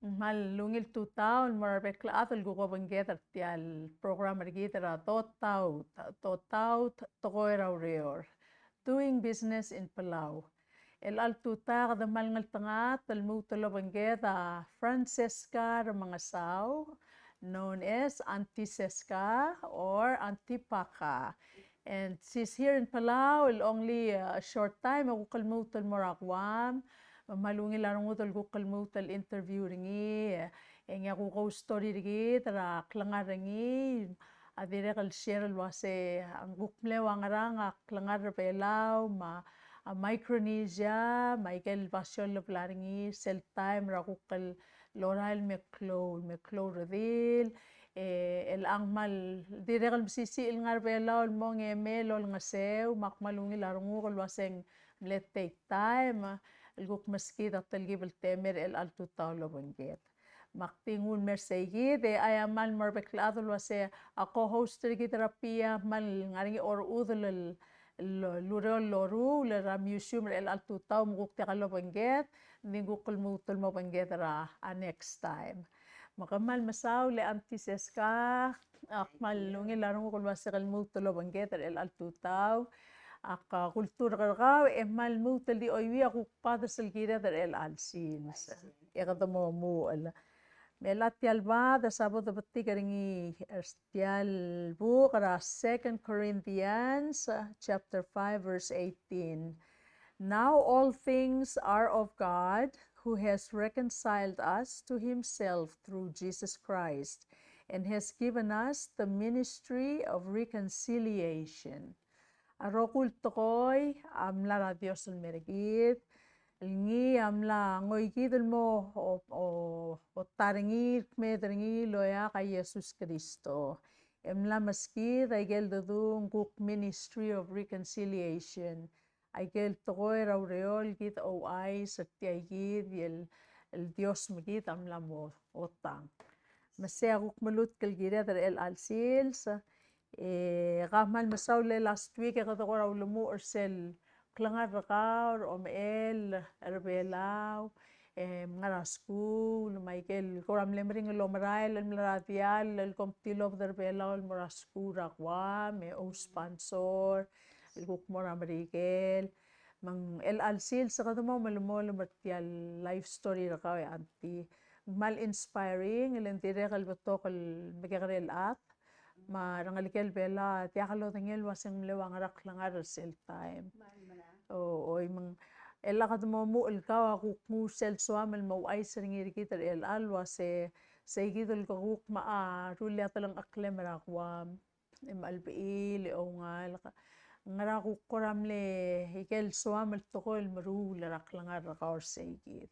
Mal lungil tutaw marabekla atul gugobangget artial program regitra DOTAUT Tekoi Ureor doing business in Palau. El altuta kada mal ngal tangat el mutolo bangget Francesca Remengesau known as Auntie Seska or Auntie Paka. And she's here in Palau only a short time. Ako kalmutan morakwam. Malungi larong utol ko kalmutal interview ringi. Yang ako ko story ringi tara klangar ringi. Adire kal share wase ang gukle wangarang klangar Palau ma Micronesia, Michael Basyon Laringi, Cell Time, Rakukal Loral Meclo Reveal, el angmal direkal sisi il ngarbela ol mong emel ol ngasew makmalungi larungu kol waseng let take time el guk maskid at talgib el temer el altu tawlo bangget maktingun mersegi de ayamal marbeklado wase ako host rigi terapia mal ngaringi or udul el Ureor loru le museum el altu taw muguk tekalo bangget ningukul mutul mo bangget ra next time. Makamal masaw le Auntie Seska akmal lungi larong kul wasikal mutulo bangget el altutaw ak kultur kargaw emal mutul di oywi aku padasal gira el alsin yakadamo mu ala melatial ba da sabo da batti karingi erstial bu kara 2 Corinthians chapter 5 verse 18. Now all things are of God, who has reconciled us to himself through Jesus Christ and has given us the ministry of reconciliation. Arokul tokoy amla Dios el mergit ngi amla ngoy kidel mo o taringi medringi loya ka Jesus Cristo. Emla maski daigel dadu nguk ministry of reconciliation. Aigel tokoy raureol git o ay satiagid el Dios magit amla mo otang. Masaya guk malut kalgira dar el alsils gamal masawle last week katokora ulumu orsel klangar rakaur el erbelaw mga school Michael koram lemring lomrail el mradial el comptilo der belaw el morasku rakwa me o sponsor el gukmor amerikel mang el alsil sa kadamo malumol martial life story rakaw anti mal inspiring el entire el batok el megagrel at marangalikel bela tiakalo tingel waseng lewang rak langar sel time o mang ela kadmo mu el kawa ku sel swam el mau ay sringir kitar el alwa se gidol ko ma rulia talang aklem rakwam em albil o ngal ngara ku koram le hikel swam el toko el maru rak langar rakaur se gid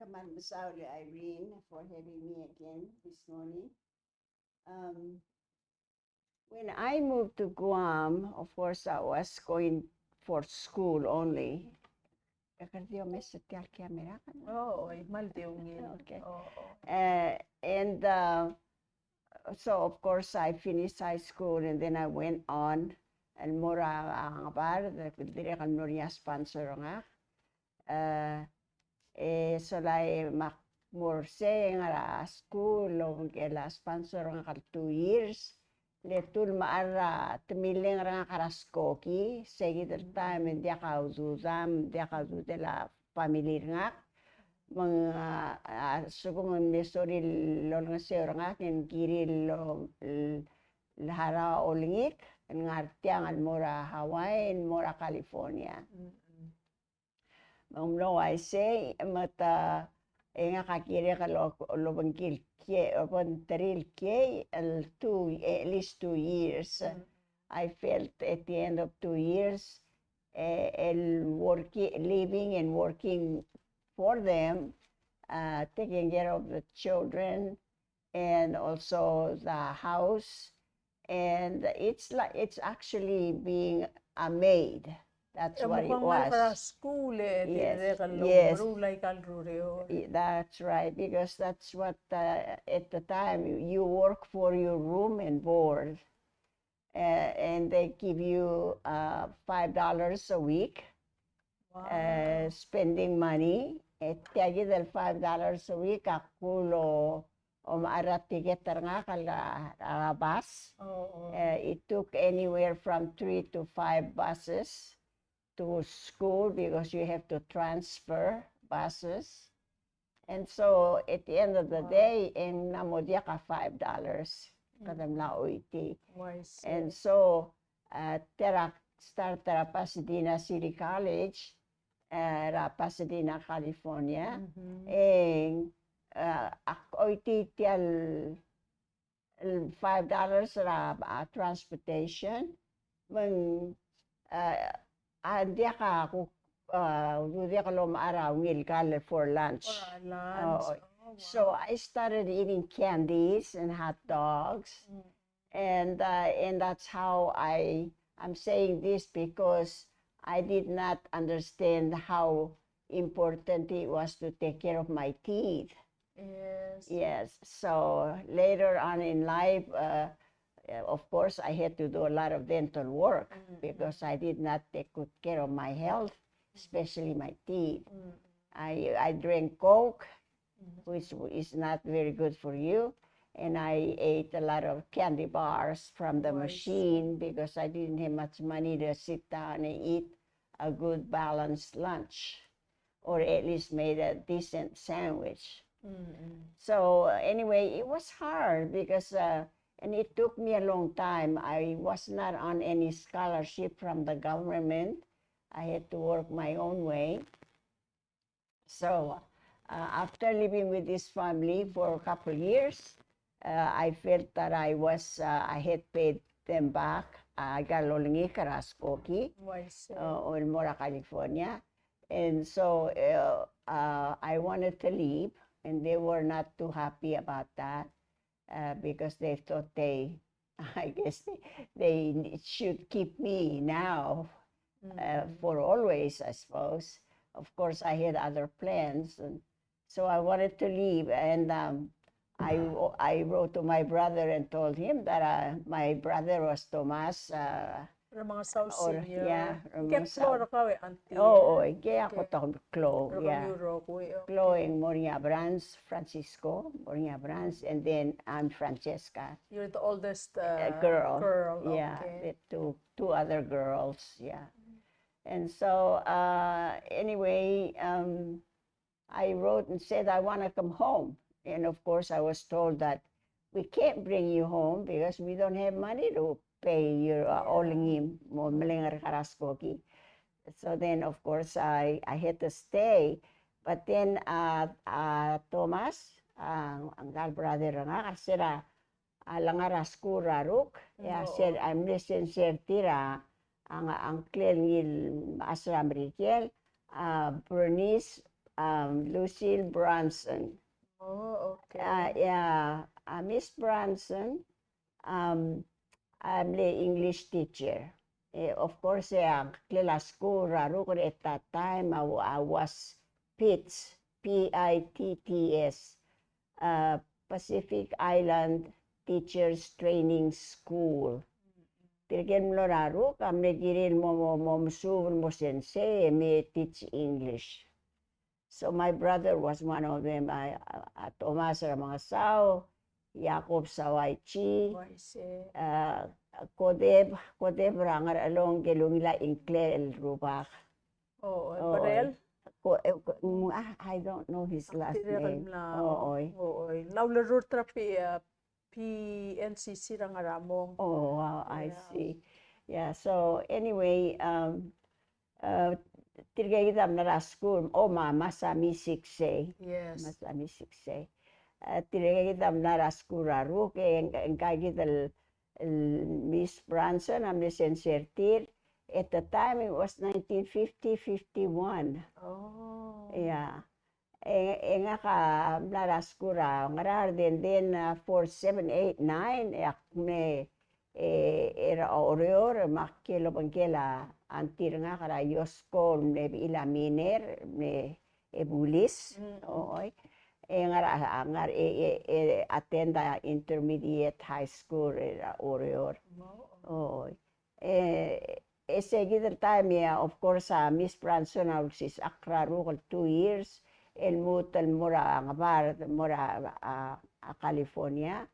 Kamal Masauli Irene for having me again this morning. When I moved to Guam, of course, I was going for school only. oh mal diungin Okay. And so, of course, I finished high school and then I went on. And mora ang bar, dire kan noria sponsor nga. So like more saying school lo la sponsor nga 2 years. Letul maara temiling nga karaskoki, segi del time dia kauzuzam, dia kauzu la family nga. Mga subong mesori lo nga seor nga ken kiri lo lahara olingik ngartiang al mora Hawaii and mora California. Lo I say mata nga kakiri ka lo bangkil ke upon teril ke at least 2 years. I felt at the end of 2 years living and working for them, taking care of the children and also the house, and it's actually being a maid. That's what it was. School, yes. That's right, because that's what at the time you work for your room and board, and they give you $5 a week Wow. spending money. Tiagi del $5 a week akulo maara ticket nga kala bus. Oo. It took anywhere from 3 to 5 buses to school because you have to transfer buses. And so at the end of the Wow. day, in namodya ka $5 kadam la oiti. Wise. And so start tera Pasadena City College, Pasadena, California. And oiti tial $5 ra transportation. When hindi ka lumaaraw ngil for lunch. For lunch. Oh, Oh, wow. so I started eating candies and hot dogs. And that's how I'm saying this because I did not understand how important it was to take care of my teeth. Yes. Yes. So later on in life, of course, I had to do a lot of dental work because I did not take good care of my health, especially my teeth. I drank Coke, which is not very good for you. And I ate a lot of candy bars from the machine because I didn't have much money to sit down and eat a good balanced lunch, or at least made a decent sandwich. So anyway, it was hard because, and it took me a long time. I was not on any scholarship from the government. I had to work my own way. So after living with this family for a couple of years, I felt that I had paid them back. I got Lolingi Karaskoki in Mora, California. And so I wanted to leave, and they were not too happy about that because they thought I guess they should keep me now for always, I suppose. Of course, I had other plans, and so I wanted to leave. And I wrote to my brother and told him that my brother was Tomas. Remengesau Or, Senior. yeah, Get Flora ka auntie. Oo, kaya ako to Chloe. Yeah. Okay. Chloe and Moria Brands, Francisco, Moria Brands, and then I'm Francesca. You're the oldest Girl. Yeah, okay. the two other girls, yeah. And so anyway, I wrote and said, I want to come home. And of course, I was told that we can't bring you home because we don't have money to pay your olingi mo malingar karaskoki. So then, of course, I had to stay. But then Thomas, ang brother nga, kasi langaras ko raruk. Said, I'm listening tira, ang Clelil Asram Riquel, Bernice, Lucille Bronson. Oh, okay. Miss Bronson, I'm the English teacher. Of course, class ko raro at that time I was PITS, PITTS, Pacific Island Teachers Training School. Tirgen mo raro kami girin mo suwon mo sensei me teach English. So my brother was one of them. Tomas Remengesau, Jacob Sawaichi, Kodeb rangar along gelungila inkle el rubak. Barel? I don't know his last name. Laulerur trapi PNCC rangaramong. Oh, wow, I see. Yeah, so anyway, tirgayidam na school, masami sikse. Yes. Masami sikse. Tirgayidam na school raro, kaya ang kagidal Miss Branson, I'm lisensertir. At the time, it was 1950-51. Oh. Yeah. Nga ka naraskura, ngarar din 4, 7, 8, 9, me era Ureor, makilo pangkela, antir nga kara yosko, me ilaminer, me ebulis, oy. Ngar attend the intermediate high school era Ureor. Oy. Sige the time, yeah, of course, Miss Branson, sis Accra, rukol 2 years, el mutal mura nga bar, mura California.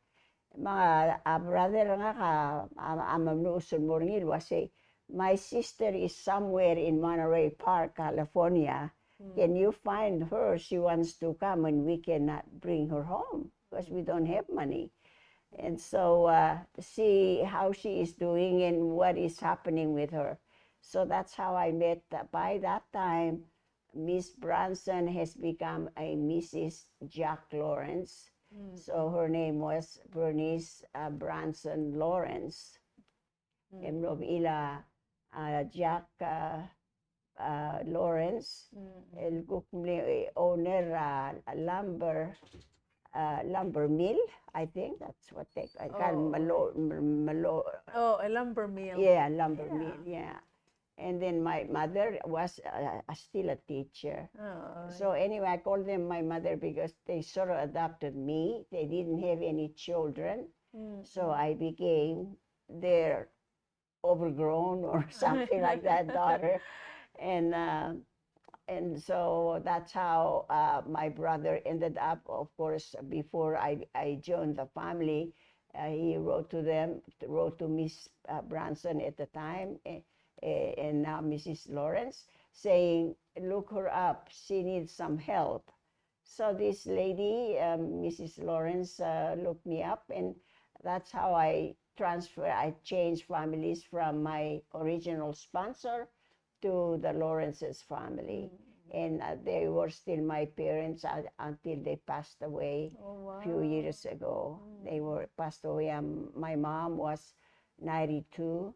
Mga brother nga ka, amam nuusun mo rin say, my sister is somewhere in Monterey Park, California. Can you find her? She wants to come and we cannot bring her home because we don't have money. And so see how she is doing and what is happening with her. So that's how I met. By that time, Miss Branson has become a Mrs. Jack Lawrence. So her name was Bernice Branson Lawrence. And ila Jack Lawrence, el owner lumber mill, I think that's what they call a lumber mill. Yeah, lumber mill, yeah. And then my mother was still a teacher. So anyway, I called them my mother because they sort of adopted me. They didn't have any children. So I became their overgrown or something like that daughter. And so that's how my brother ended up. Of course, before I joined the family, he wrote to Miss Branson at the time, and now Mrs. Lawrence, saying, look her up, she needs some help. So this lady, Mrs. Lawrence, looked me up, and that's how I changed families from my original sponsor to the Lawrence's family. And they were still my parents until they passed away a few years ago. They were passed away. My mom was 92,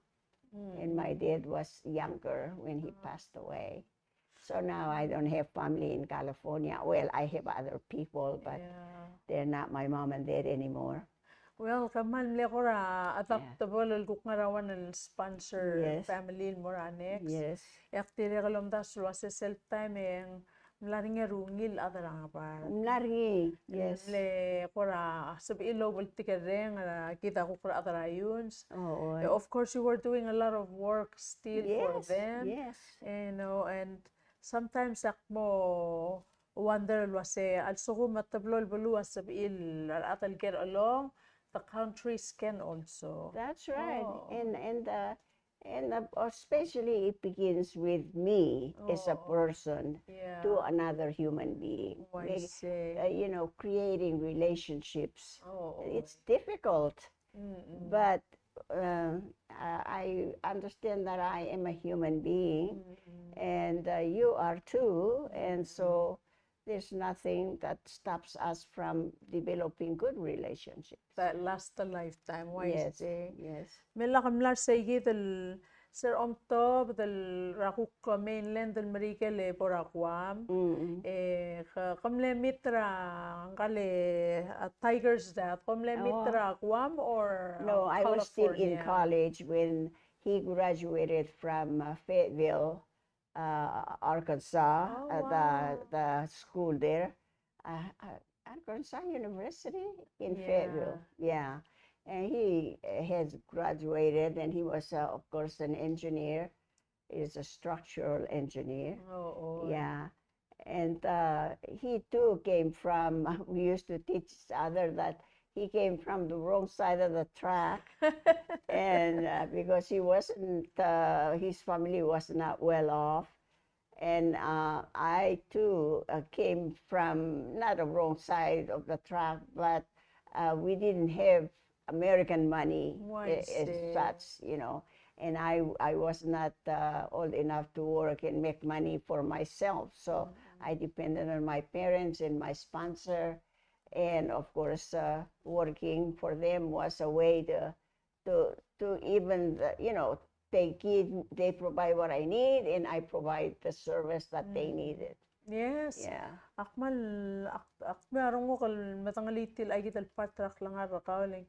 and my dad was younger when he passed away. So now I don't have family in California. Well, I have other people, but they're not my mom and dad anymore. Well, kaman le kora adaptable guk ngarawan el sponsor family mora next. Yes. Yaktire kalom da suwase self time yang mlaring rungil adarang par. Mlaring, yes. Le kora sabi ilo bultikereng kita ko kora adarayuns. Of course, you were doing a lot of work still for them. Yes. You know, and sometimes akmo wonder wase also ko matablol baluas sabi il atal get along. The countries can also. That's right. And especially it begins with me as a person to another human being. You know, creating relationships. It's difficult, but I understand that I am a human being, and you are too, and so there's nothing that stops us from developing good relationships. That last a lifetime. Yes. Mela kamlar saygi del sir omto del rakuk mainland del America le porakwam. Kamle mitra kale tigers that kamle mitra kwam or no, I was still in college when he graduated from Fayetteville, Arkansas, the school there, Arkansas University in Fayetteville. Yeah, and he has graduated, and he was, of course, an engineer. He's a structural engineer. Yeah, and he too came from. We used to teach each other that he came from the wrong side of the track, and because he wasn't, his family was not well off, and I too came from not the wrong side of the track, but we didn't have American money as such, you know, and I was not old enough to work and make money for myself, so I depended on my parents and my sponsor. And of course, working for them was a way to even, you know, they provide what I need, and I provide the service that they needed. Yes. Yeah. Akmal akmarong ko kal matangalitil ay gital patrak lang arakaling.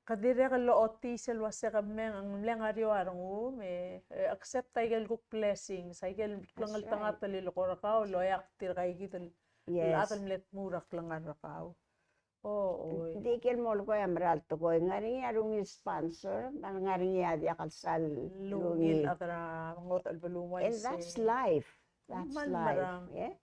Kadire kal looti sel wase kameng ang lengario arong me accept tigal guk blessings. Tigal langal tangat talil ko rakaw loyak tir kay gital. Atal let murak lang arakaw. Oo. Dikel mol ko amral to ko ngari arung sponsor ngari adi kalsal Lungil lungil. akra ngot albulumay And that's life. That's Man life. marang. Yeah.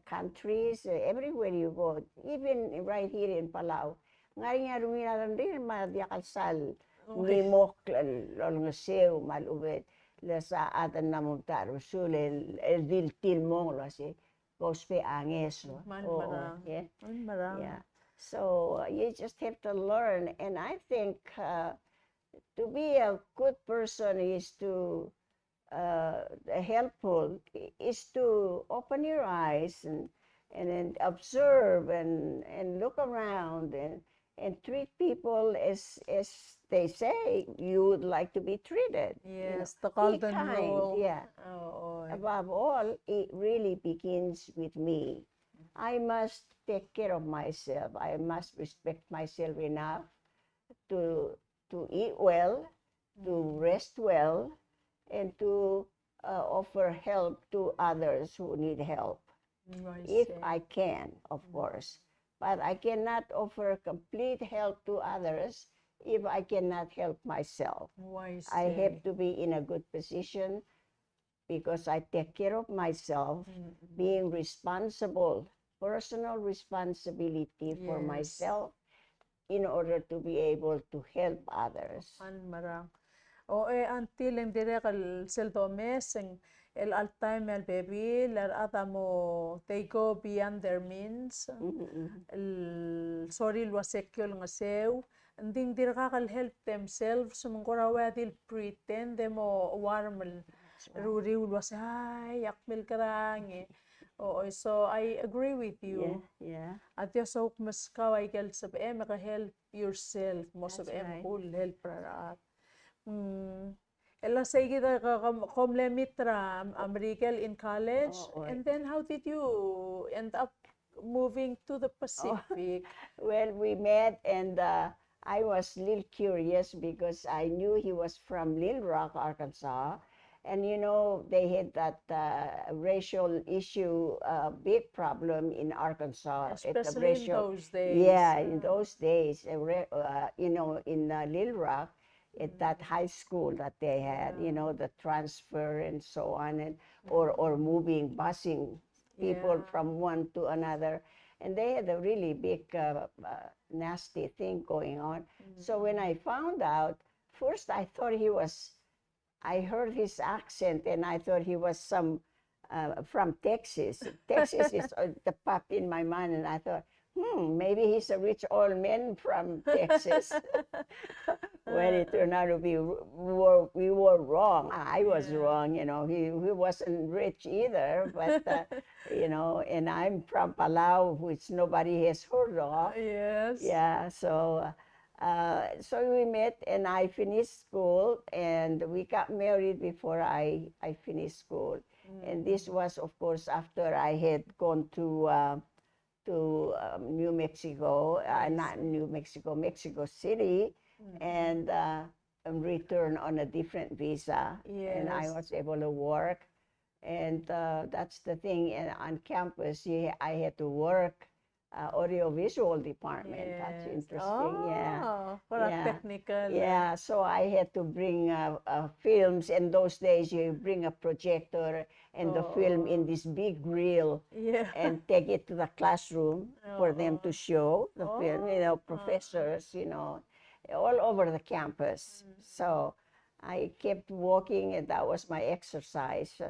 Countries, everywhere you go, even right here in Palau. Ngari arung rin madia kalsal ni mok lol ngesew malubet la sa atan namuntar usul el dil til mong lo si pospe angeso. Man Oh, marang. yeah. Man marang. Yeah. So you just have to learn, and I think to be a good person is to helpful is to open your eyes and then observe and look around and treat people as they say you would like to be treated. Yes, the Be golden kind. rule. Yeah. Oo. Above all, it really begins with me. I must take care of myself. I must respect myself enough to eat well, to rest well, and to offer help to others who need help. If I can, of course. But I cannot offer complete help to others if I cannot help myself. I have to be in a good position because I take care of myself, being responsible, personal responsibility for myself in order to be able to help others. Man marang. O until ang direk al seldomes ang el time el baby lar mo they go beyond their means. El sorry wasekyo nga sew. Anding direka kal help themselves mungkora wadil pretend demo warmal ruri was ay yakmil karang. Oh, so I agree with you. Yeah. At yung so mas kaway kel sab maka-help yourself mo sab right. cool help para. Ela say kita komlemitra American in college, and then how did you end up moving to the Pacific? Well, we met and I was a little curious because I knew he was from Little Rock, Arkansas. And you know, they had that racial issue, big problem in Arkansas. Especially in those days. Yeah, in those days, you know, in Little Rock, at that high school that they had, you know, the transfer and so on, and or moving, busing people from one to another. And they had a really big, nasty thing going on. So when I found out, first I thought I heard his accent and I thought he was from Texas. Texas is the pop in my mind, and I thought, maybe he's a rich old man from Texas. Well, it turned out to be we were wrong. I was wrong, you know. He wasn't rich either, but you know. And I'm from Palau, which nobody has heard of. Yes. Yeah. So we met, and I finished school, and we got married before I finished school. And this was, of course, after I had gone to New Mexico, not New Mexico, Mexico City, and returned on a different visa. And I was able to work. And that's the thing. And on campus, I had to work audiovisual department. That's interesting. Technical. Yeah, so I had to bring films. In those days, you bring a projector and the film in this big reel and take it to the classroom for them to show the film, you know, professors, you know, all over the campus. So I kept walking, and that was my exercise,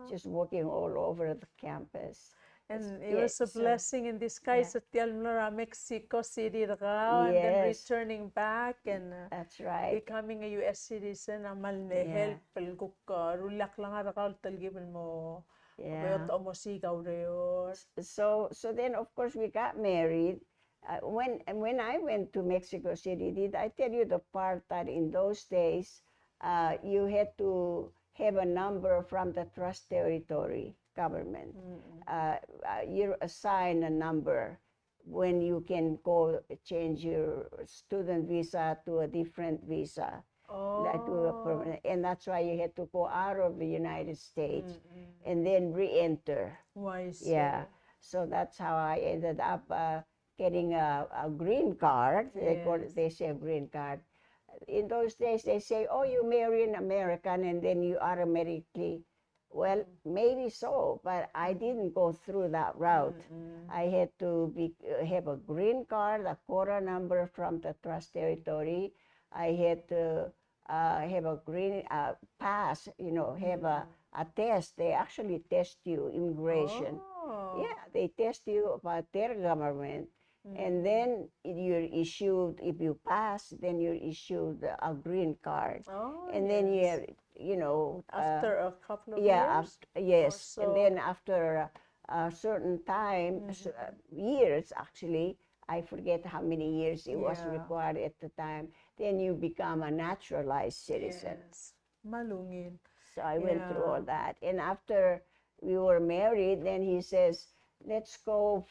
just walking all over the campus. And it was a blessing in disguise at Mexico City, and then returning back and that's right. Becoming a U.S. citizen. Amal may help rulak lang arakal talgiban mo. Ureor. So then of course we got married. When I went to Mexico City, did I tell you the part that in those days you had to have a number from the trust territory government? You assign a number when you can go change your student visa to a different visa. And that's why you had to go out of the United States and then re-enter. Why so? Yeah. So that's how I ended up getting a green card. Yes. They say a green card. In those days, they say, "Oh, you marry an American, and then you automatically." Well, maybe so, but I didn't go through that route. I had to have a green card, a quota number from the trust territory. I had to have a green pass, have a test. They actually test you, immigration. Oh. Yeah, they test you about their government. And then you're issued, if you pass, then you're issued a green card. Oh, And then you yes. have, After a couple of yeah, years? yes. Or And so? then after a certain time, years actually, I forget how many years it was Yeah. required at the time, then you become a naturalized citizen. Yes. Malungin. So I went through all Yeah. that. And after we were married, then he says, let's go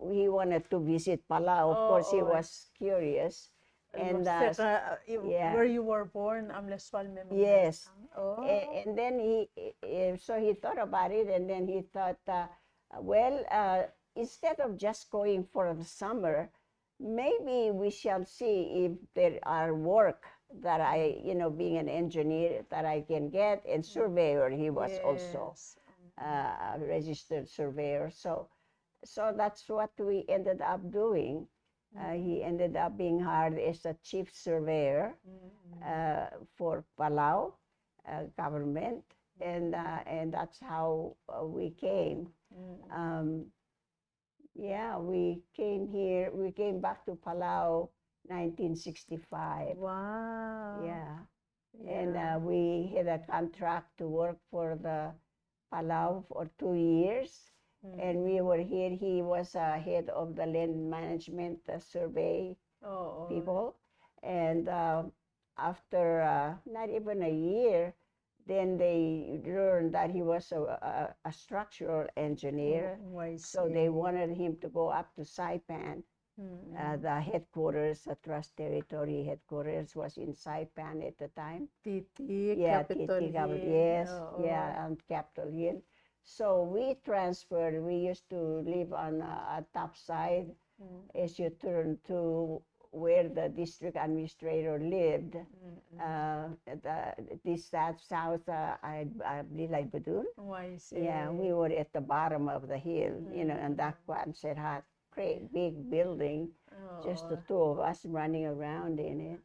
he wanted to visit Palau. Of course, he Oo. was curious. And yeah. Where you were born, Amleswal yes. Oh. And then so he thought about it, and then he thought, well, instead of just going for the summer, maybe we shall see if there are work that being an engineer, that I can get, and surveyor, he was also Yes. a registered surveyor. So that's what we ended up doing. He ended up being hired as a chief surveyor for Palau government, and that's how we came. Yeah, we came here. We came back to Palau, 1965. Wow. Yeah, Yeah. and we had a contract to work for the Palau for 2 years. And we were here. He was head of the land management survey people. And after not even a year, then they learned that he was a structural engineer. So they wanted him to go up to Saipan. The headquarters, the trust territory headquarters was in Saipan at the time. TT, Yeah, Capitol TT Capitol, Hill. yes, Oo. yeah, on Capitol Hill. So we transferred. We used to live on a top side as you turn to where the district administrator lived. That south, I believe, like Badun. Yeah, we were at the bottom of the hill, and that one said, great big building, just the two of us running around in it.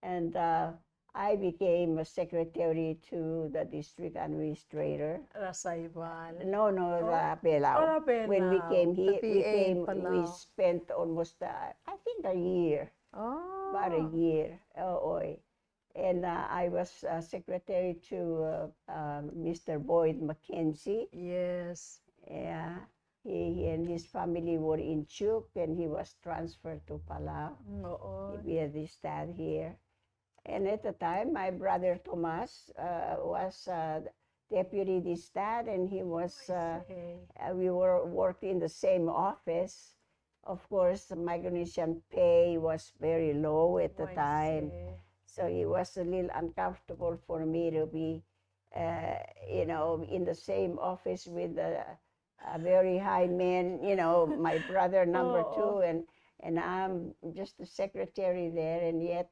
And I became a secretary to the district administrator. Rasaival. No, the Palau. When we came here, we spent almost, I think, a year. Oh. About a year. And I was secretary to Mr. Boyd Mackenzie. Yes. Yeah. He and his family were in Chuk, and he was transferred to Palau. We had his dad here. And at the time, my brother Tomas was deputy distad, and he was, we worked in the same office. Of course, the Micronesian pay was very low at the time. So it was a little uncomfortable for me to be, in the same office with a very high man, my brother number two, and I'm just the secretary there, and yet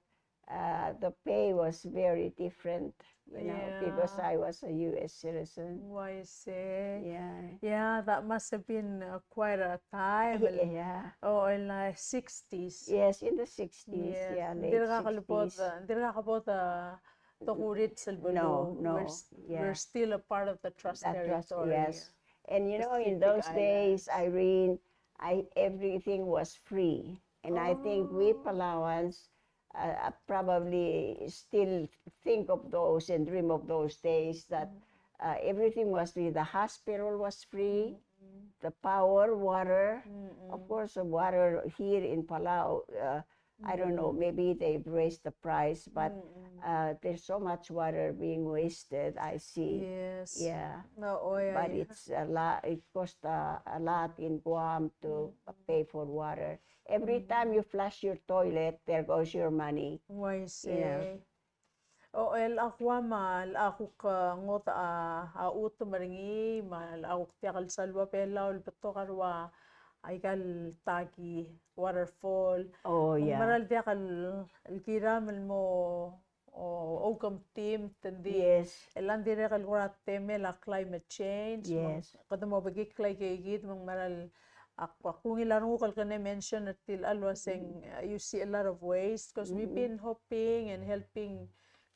the pay was very different, because I was a U.S. citizen. Yeah, that must have been quite a time. Yeah. Oh, in the 60s. Yes, in the 60s. Yes. Yeah, late 60s. No. We're still a part of the trust territory. Yes. And in those days, Irene, everything was free. And I think we Palauans probably still think of those and dream of those days, that everything was free. The hospital was free, the power, water. Of course, the water here in Palau, I don't know, maybe they've raised the price, but there's so much water being wasted, I see. Yes. Yeah. But it's a lot. It costs a lot in Guam to pay for water. Every time you flush your toilet, there goes your money. El aqua mal aku ka ngot a uto maringi mal aku tiakal salwa pela ul beto karwa ay kal taki waterfall. Oh, Ang yeah. maral dia kal kiramel mo o kam team tendi Yes. elan dire kal kurat teme la climate change. Yes. Kada mo bagi klay kayigit mang maral kung ilan kal kane mention at til alwaseng you see a lot of waste because we've been hoping and helping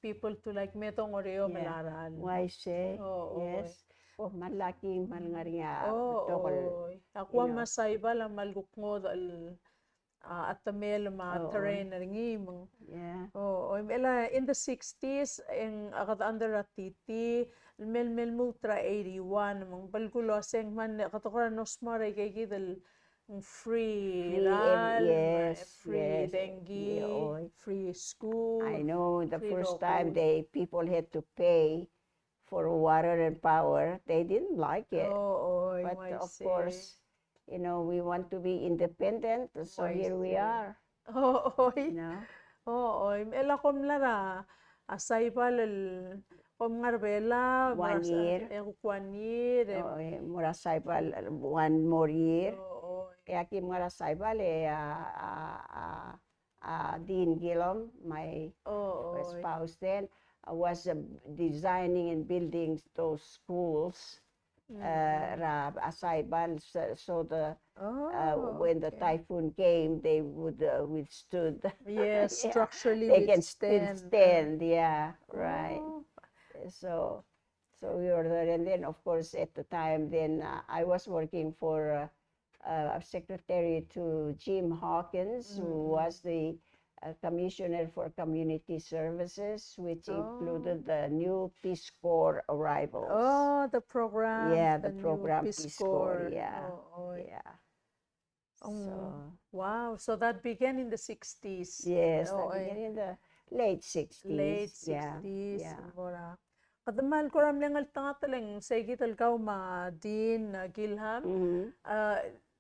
people to like metong oreo Yeah. malaran. Why say? Oo. Yes. Oh, malaki mal nga rin nga. Oo. Ako you ang know. masayba lang malgukngod at tamel ma Oo. terrain na ngimong. Yeah. Oo. In the 60s, ang akat under atiti, mel mutra 81, mang balgulo seng man katukuran no smare kay gidal free ral, Yes. free Yes. dengue, Yeah, free school. I know the free first local. time people had to pay for water and power, they didn't like it. Oo. But of course, you know, we want to be independent, so here we are. Oo. You know? Oo. Ela kom lara asay palal kom ngarbela 1 year. One year. Oh, mura saibal 1 more year. Oo. Kaya ki mura saibal Dean Gillum, my spouse then, was designing and building those schools. Saibal, so when the typhoon came, they would withstood. Yes, Yeah, structurally they can still withstand. stand. Yeah, right. Oh. So we were there, and then of course at the time, then I was working for secretary to Jim Hawkins, who was the commissioner for community services, which included the new Peace Corps arrivals. Oh, the program. Yeah, the new program Peace Corps. Yeah, Oh. yeah. So Wow, so that began in the 60s. yes, that began in the late 60s. Late 60s. Yeah. Mura. Kadamal ko ram lengal tanga talang sa igital kao ma Dean Gilham.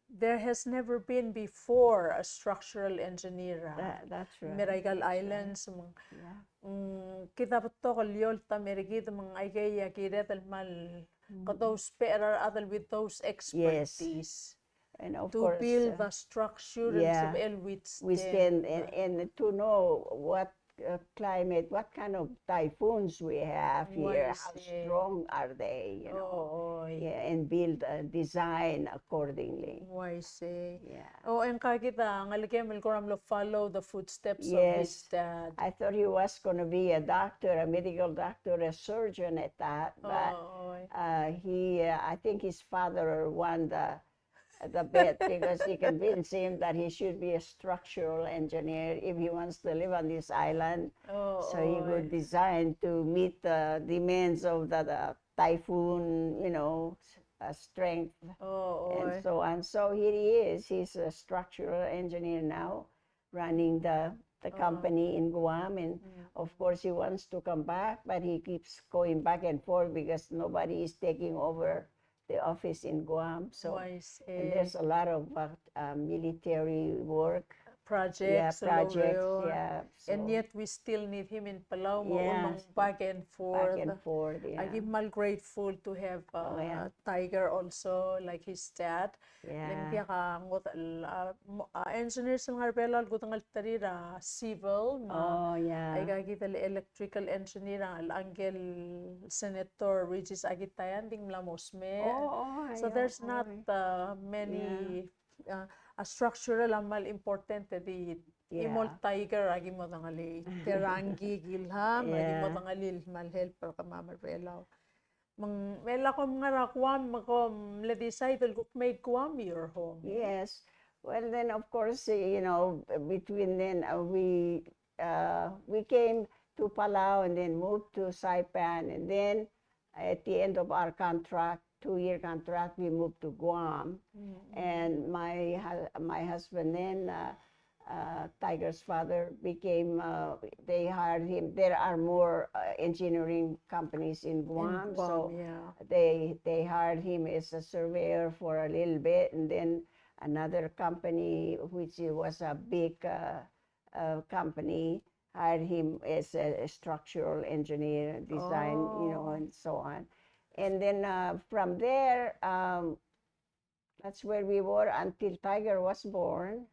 There has never been before a structural engineer. That's right. Miragal Islands. Kita pa to kalyol ta merigit mga aigaya kiretal mal kados perar atal with those expertise. And of to course, build the structure and withstand and to know what climate, what kind of typhoons we have here, how strong are they, you know, and build a design accordingly. Oh, and kakita, ngalikemel ko ramlo follow the footsteps of his dad. I thought he was going to be a doctor, a medical doctor, a surgeon at that, but I think his father won the bet because he convinced him that he should be a structural engineer if he wants to live on this island. So he would design to meet the demands of the typhoon, you know, strength and so on. So here he is. He's a structural engineer now, running the company in Guam. And of course, he wants to come back, but he keeps going back and forth because nobody is taking over the office in Guam. So and there's a lot of military work. Projects. So, and yet we still need him in Palau. Back and forth. I'm mal grateful to have Tiger also, like his dad. Engineers ng Arbela gutang altarira civil. Ay gagita electrical engineer ang Angel Senator Regis Agitayan ding Lamosme. So there's not many a structural amal important di imol Tiger agi mo tangali Terangi Gilham agi mo tangali mal helper ka mamarpelaw mang mela ko mga rakwam ko le decide ko make Guam your home. Yes, well then of course you know between then we came to Palau and then moved to Saipan, and then at the end of our contract, 2-year contract, we moved to Guam. And my husband then, Tiger's father, became, they hired him. There are more engineering companies in Guam, so they hired him as a surveyor for a little bit, and then another company, which was a big company, hired him as a structural engineer, design, you know, and so on. And then from there, That's where we were until Tiger was born.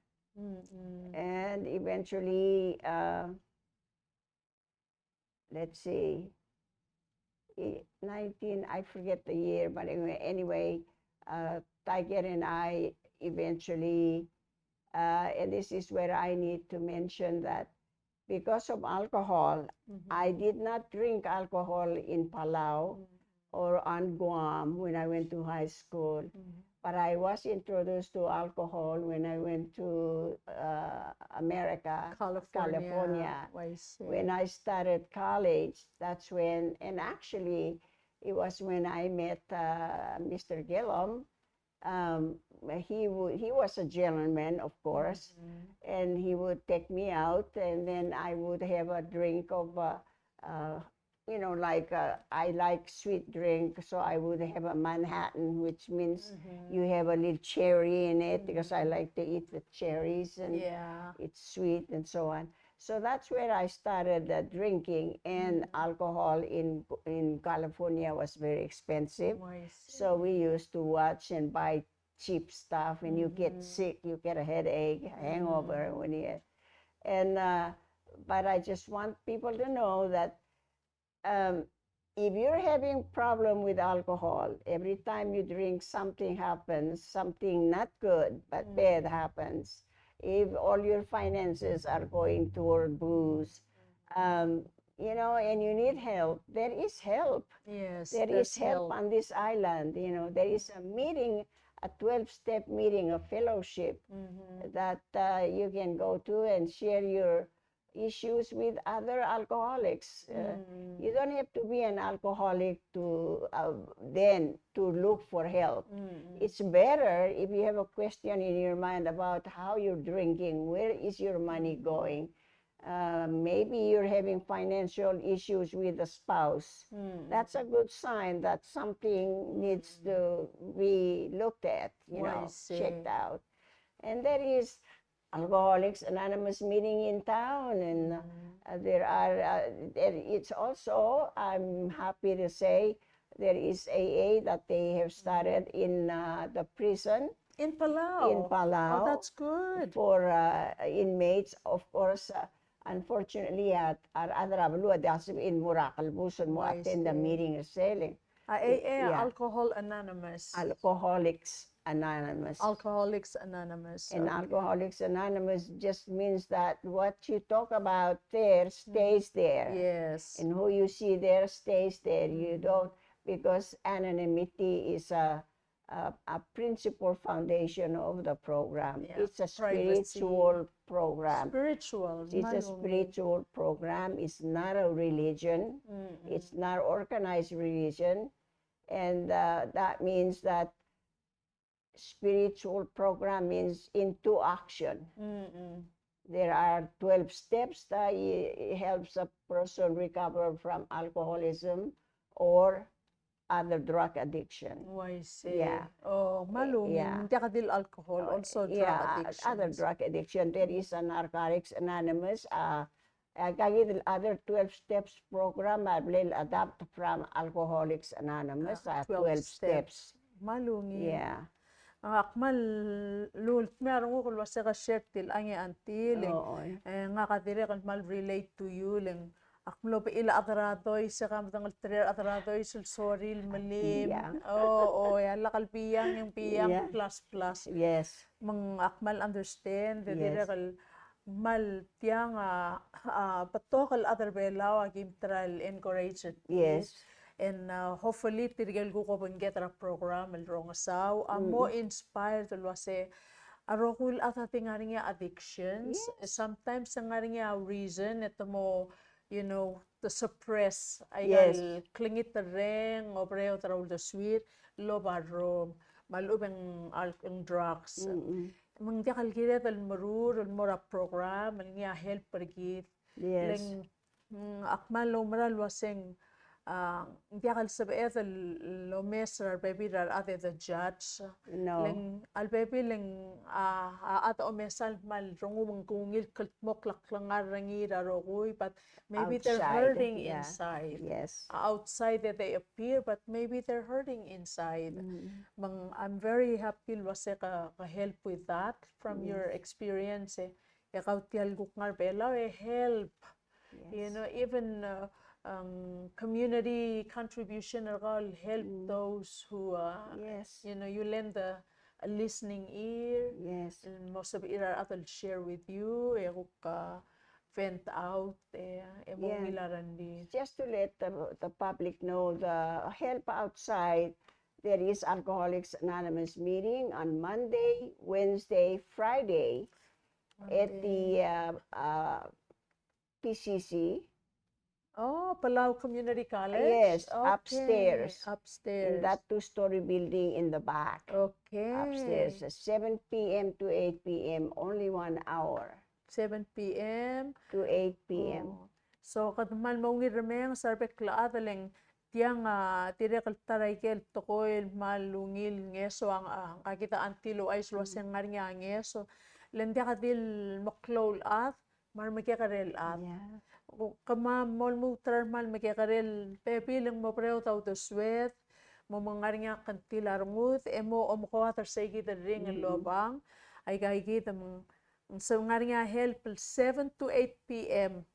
And eventually, let's see, 19, I forget the year, but anyway, Tiger and I eventually, and this is where I need to mention that because of alcohol, I did not drink alcohol in Palau or on Guam when I went to high school. But I was introduced to alcohol when I went to America, California. When I started college, that's when, and actually it was when I met Mr. Gillum. He was a gentleman, of course, and he would take me out, and then I would have a drink of you know, like I like sweet drink, so I would have a Manhattan, which means you have a little cherry in it, because I like to eat the cherries, and it's sweet and so on. So that's where I started drinking, and alcohol in California was very expensive. So we used to watch and buy cheap stuff, and you get sick, you get a headache, hangover when you, and but I just want people to know that if you're having problem with alcohol, every time you drink, something happens, something not good, but bad happens. If all your finances are going toward booze, you know, and you need help, there is help. Yes, there is help on this island. You know, there is a meeting, a 12-step meeting, a fellowship that you can go to and share your issues with other alcoholics. You don't have to be an alcoholic to then to look for help. It's better if you have a question in your mind about how you're drinking, where is your money going? Maybe you're having financial issues with a spouse. That's a good sign that something needs to be looked at, you know, checked out. And there is Alcoholics Anonymous meeting in town, and there are, it's also, I'm happy to say, there is AA that they have started in the prison. In Palau? In Palau. Oh, that's good. For inmates, of course. Unfortunately, at Adrablu, that's in Murakal Buson, mo attend the meeting of selling. AA, Alcohol Anonymous. Alcoholics Anonymous. Alcoholics Anonymous. And Alcoholics Anonymous just means that what you talk about there stays there. Yes. And who you see there stays there. You don't, because anonymity is a principal foundation of the program. It's a spiritual program. Spiritual. It's a spiritual program. It's not a religion. It's not organized religion. And that means that spiritual program means into action. There are 12 steps that helps a person recover from alcoholism or other drug addiction. Oh, I see. Yeah. Oh, malungin. Hindi ka dil alcohol, also drug addiction. Other drug addiction. There is a Narcotics Anonymous. Other 12 steps program I will adapt from Alcoholics Anonymous. 12 steps. Malungin. Yeah. Ang akmal lult meron ko kulwa sa ka-share til angi antil. Nga ka dire kan mal relate to you leng akmlo pa ila atradoy sa kamtang altrer atradoy sul soril malim. Ya lakal piyang yung piyang plus. Yes. Mang akmal understand dire kal mal tiang patokal other belaw agim tral encourage it. Yes. And hopefully tirgal ko get a program el rong asaw mo inspired to say arokul atating nga addictions. Sometimes ang nga reason ito mo, you know, to suppress ay klingit the ring o preo taraw the sweet lobaro malubeng ang drugs. Mang diakal kira tal marur mora program nga help pergit. Yes. Akmal lo maral waseng Hindi akal sabi lo mesra baby rar ate the judge. No. Leng al baby leng at o mesal mal rungu mangkungil kaltmok laklangar rangi rarogui, but maybe they're Outside, hurting yeah. inside. Yes. Outside that they appear, but maybe they're hurting inside. I'm very happy wase ka help with that from your experience. Ikaw tiyal gukngar bela help. You know, even community contribution will help those who, Yes. you know, you lend a listening ear. Yes. And most of it will share with you. Vent out. Just to let the public know, the help outside, there is Alcoholics Anonymous meeting on Monday, Wednesday, Friday at the PCC. Oh, Palau Community College? Yes, Okay. upstairs. Upstairs. In that two-story building in the back. Okay. Upstairs, 7 p.m. to 8 p.m., only 1 hour. 7 p.m. to 8 p.m. Oh. So, kadmal maungi remeng sarbek laadaleng tiang tirekal taraykel tokoil malungil ngeso ang kakita antilo ay sulwaseng nga ngeso. Lendia kadil moklol at marmakikarel at. Yeah. Kama mol mutrar mal makikarel pepilang mo preo tau to sweat mo mangarnya kantilar ngut emo omkoatar segi the ring lobang ay gahigit so ngarnya help 7 to 8 p.m.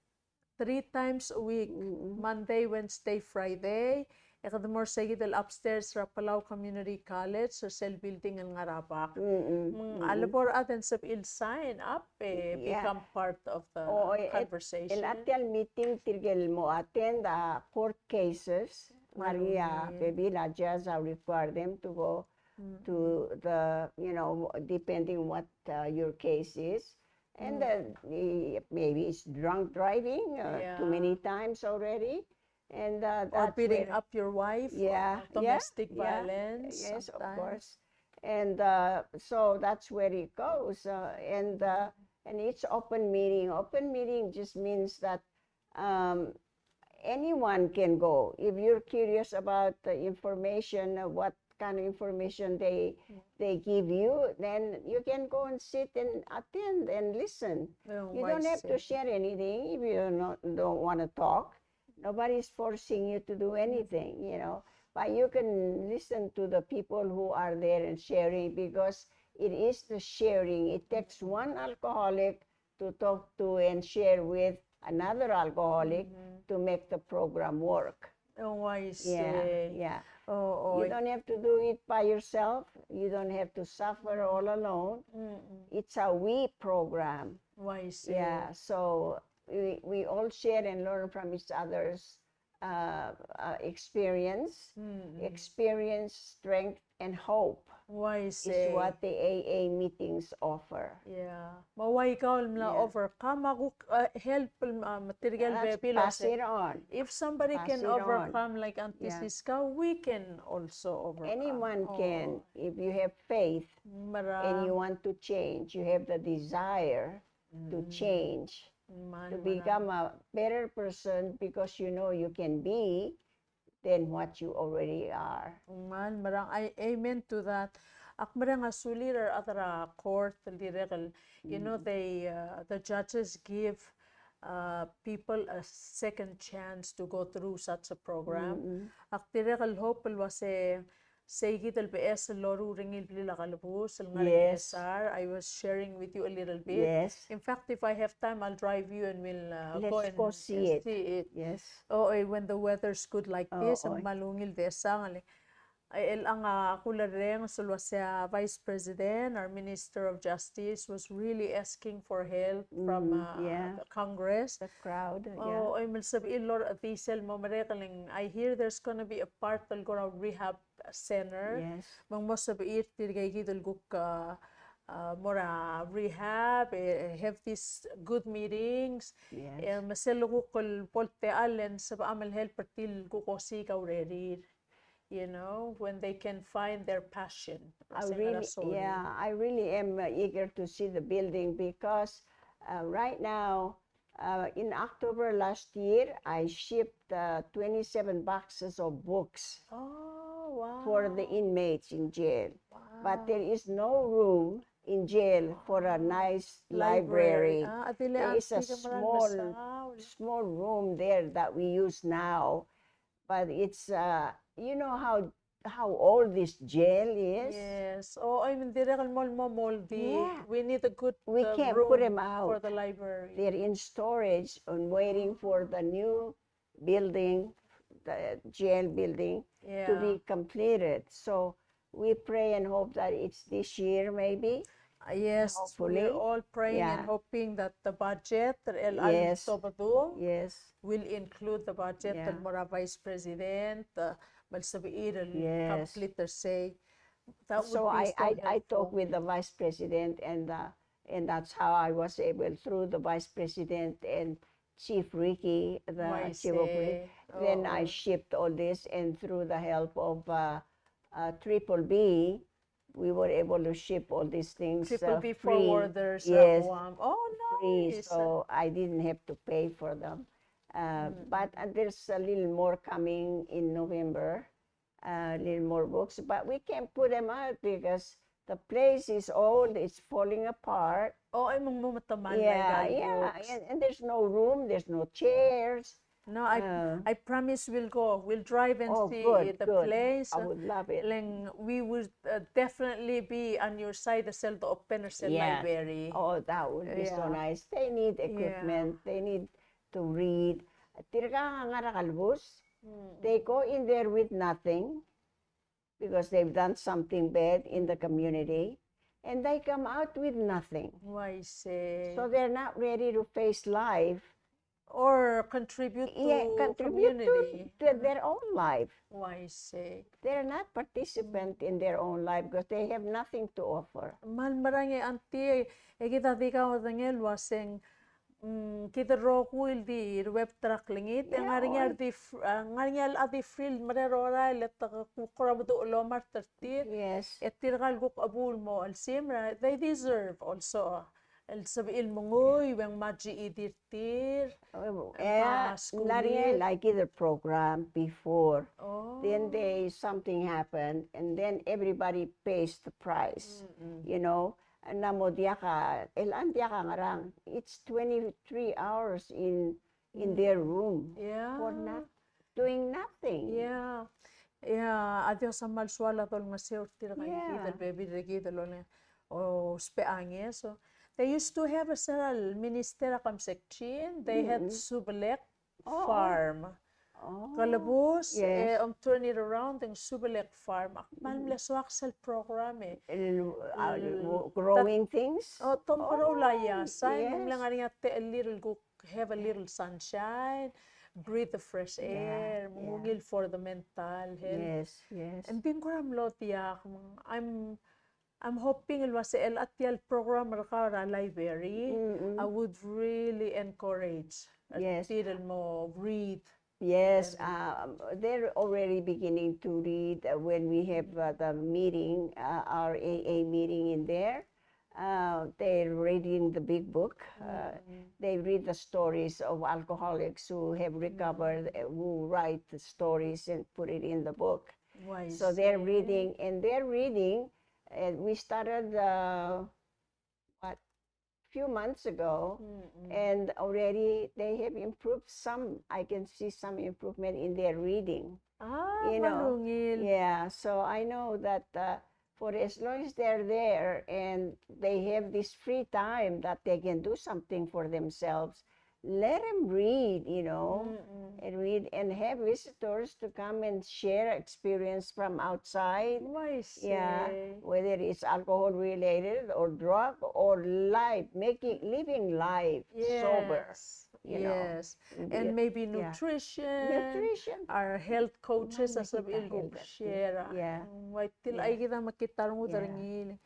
3 times a week, Monday, Wednesday, Friday. Ekadamor segi del upstairs sa Palau Community College sa cell building ang ngarabak. Alabor atin sa sign up become part of the conversation. El atial meeting tirgel mo attend court cases. Maria, baby, la judge require them to go to the, you know, depending what your case is. And maybe it's drunk driving too many times already. And or beating up your wife, domestic violence. Yes, sometimes. Of course. And so that's where it goes. And it's open meeting. Open meeting just means that anyone can go. If you're curious about the information, what kind of information they give you, then you can go and sit and attend and listen. You don't have to share anything if you don't want to talk. Nobody's forcing you to do anything, you know. But you can listen to the people who are there and sharing, because it is the sharing. It takes one alcoholic to talk to and share with another alcoholic to make the program work. Oh, I see. Yeah. You don't have to do it by yourself. You don't have to suffer all alone. It's a we program. Oh, I see. Yeah, so we all share and learn from each other's experience, strength, and hope. Is what the AA meetings offer. Yeah. Maway ka overcome help material pass it on. If somebody can overcome like Auntie Siska, we can also overcome. Anyone can. If you have faith and you want to change, you have the desire to change, to become a better person, because you know you can be than what you already are. Amen to that. Akmarang asulir or other court, you know, the judges give people a second chance to go through such a program. Aktirekal hopel was a Segital BS Loru Ringil Lilakalabus, Yes. I was sharing with you a little bit. Yes. In fact, if I have time, I'll drive you and we'll Let's go see it. Yes. Oh, when the weather's good like this, ang malungil desang. Ay ang kulareng sulwasya Vice President, our Minister of Justice was really asking for help from Congress. The crowd. Oh, ay malsabi Lord Atisel mo marekaling. I hear there's gonna be a part del go rehab center. Yes. Mang mo sabi tirgay gidul guk mora rehab, have these good meetings. Yes. Maselo kul polte allen sa amal help til kukosi ka already. You know, when they can find their passion. I really am eager to see the building, because right now In October last year, I shipped 27 boxes of books Oh, wow. for the inmates in jail. But Wow. there is no room in jail for a nice library. Atili There is a anti ka maraming small room there that we use now, but it's you know how old this jail is. Yes. Oh, I mean, dire kal mall moldy. Yeah. We need a good We can't room put them for out. the library. They're in storage and waiting for the new building, the jail building, to Yeah. be completed. So we pray and hope that it's this year maybe. Yes, Hopefully. we're all praying and Yeah. hoping that the budget Yes. Yes. will include the budget Yeah. del Mora Vice President, malsabiin Yes. complete their say. That would So be so I helpful. talked with the vice president, and that's how I was able, through the vice president and Chief Ricky, the chief of police. Then I shipped all this, and through the help of Triple B, we were able to ship all these things Triple B free. forwarders. Yes, Oh, free, nice. so I didn't have to pay for them. But there's a little more coming in November, a little more books, but we can't put them out because the place is old, it's falling apart. Oh, ay mangmumataman Yeah, like yeah, books. and there's no room, there's no chairs. No, I promise we'll go. We'll drive and see Good, the good. place. I would love it. We would definitely be on your side to sell the open or sell Yeah. library. Oh, that would be so Yeah. nice. They need equipment, they need to read. Tirga nga kalbus. They go in there with nothing because they've done something bad in the community, and they come out with nothing. Why say? So they're not ready to face life. Or contribute to community. To their own life. Why say? They're not participant in their own life because they have nothing to offer. Mal marangi anti kita tika odangel waseng kita rokuil di web track lingit ngaringal adi fril marerora let kukurabdo lomar tertir. Yes. Etirgal guk abul mo alsimra, they deserve also. El sabiil mongoy wang maji idirtir. I did a program before. Then something happened, and then everybody pays the price. You know, namo dia ka, elan dia ka ngarang. It's 23 hours in their room for not doing nothing. Yeah. Yeah, adios sa malsuala tol nga seurtir ka kita baby de kita lo o speange so. They used to have a seral minister kamsekchin. They had Subelek farm. Kalabus, turn it around ang Subelek farm. Akmal leswak sel program Growing things? Oh, tomparo laya. Sign lang have a little sunshine, breathe the fresh air, mungil for the mental health. Yes. And din ko ram lotiyak. I'm hoping it was at the program ra library. I would really encourage more read. Yes, they're already beginning to read when we have the meeting, our AA meeting in there. They're reading the big book. They read the stories of alcoholics who have recovered, who write the stories and put it in the book. So they're reading, and we started few months ago, and already they have improved some. I can see some improvement in their reading. Malungil. Yeah, so I know that for as long as they're there and they have this free time that they can do something for themselves, let them read, and read and have visitors to come and share experience from outside. Whether it's alcohol related or drug or living life sober. And maybe nutrition. Our health coaches as a share. Wait till I get a makitarong udarangil.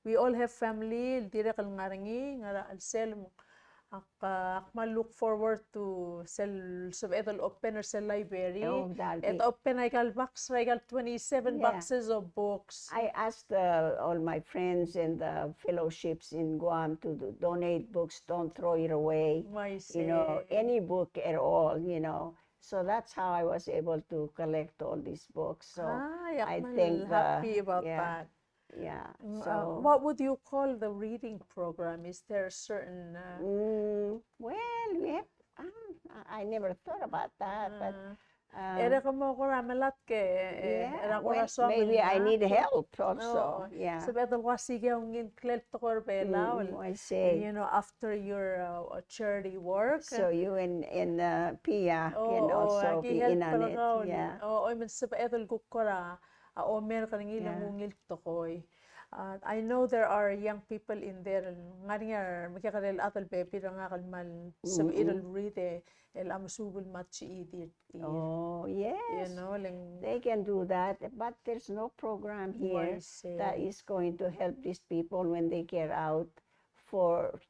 We all have family, dire kal ngarangi, ngara al sel mo. Ak look forward to sell subedal open or sell library. Oh, that'll Et be, open I got box, I got 27 Yeah. boxes of books. I asked all my friends in the fellowships in Guam to donate books, don't throw it away. You know, any book at all, you know. So that's how I was able to collect all these books. So I think happy about yeah, that. yeah. So What would you call the reading program? Is there a certain well, we have, I never thought about that, but era como ko ramelat ke yeah, era ko well, raso maybe I need help also. Yeah. So beto wasige ungin klel to kor belawal. I see. You know, after your charity work. So you and Pia can also be in on it. Yeah. Oo, man sa beto gukora. O meron ka ng ilang ungil to koy. I know there are young people in there. Nga nga, magkakarel atal bepi na nga kalmal sa itol rite. El amusubul matchi idir. Oh, yes. You know, they can do that, but there's no program here that is going to help these people when they get out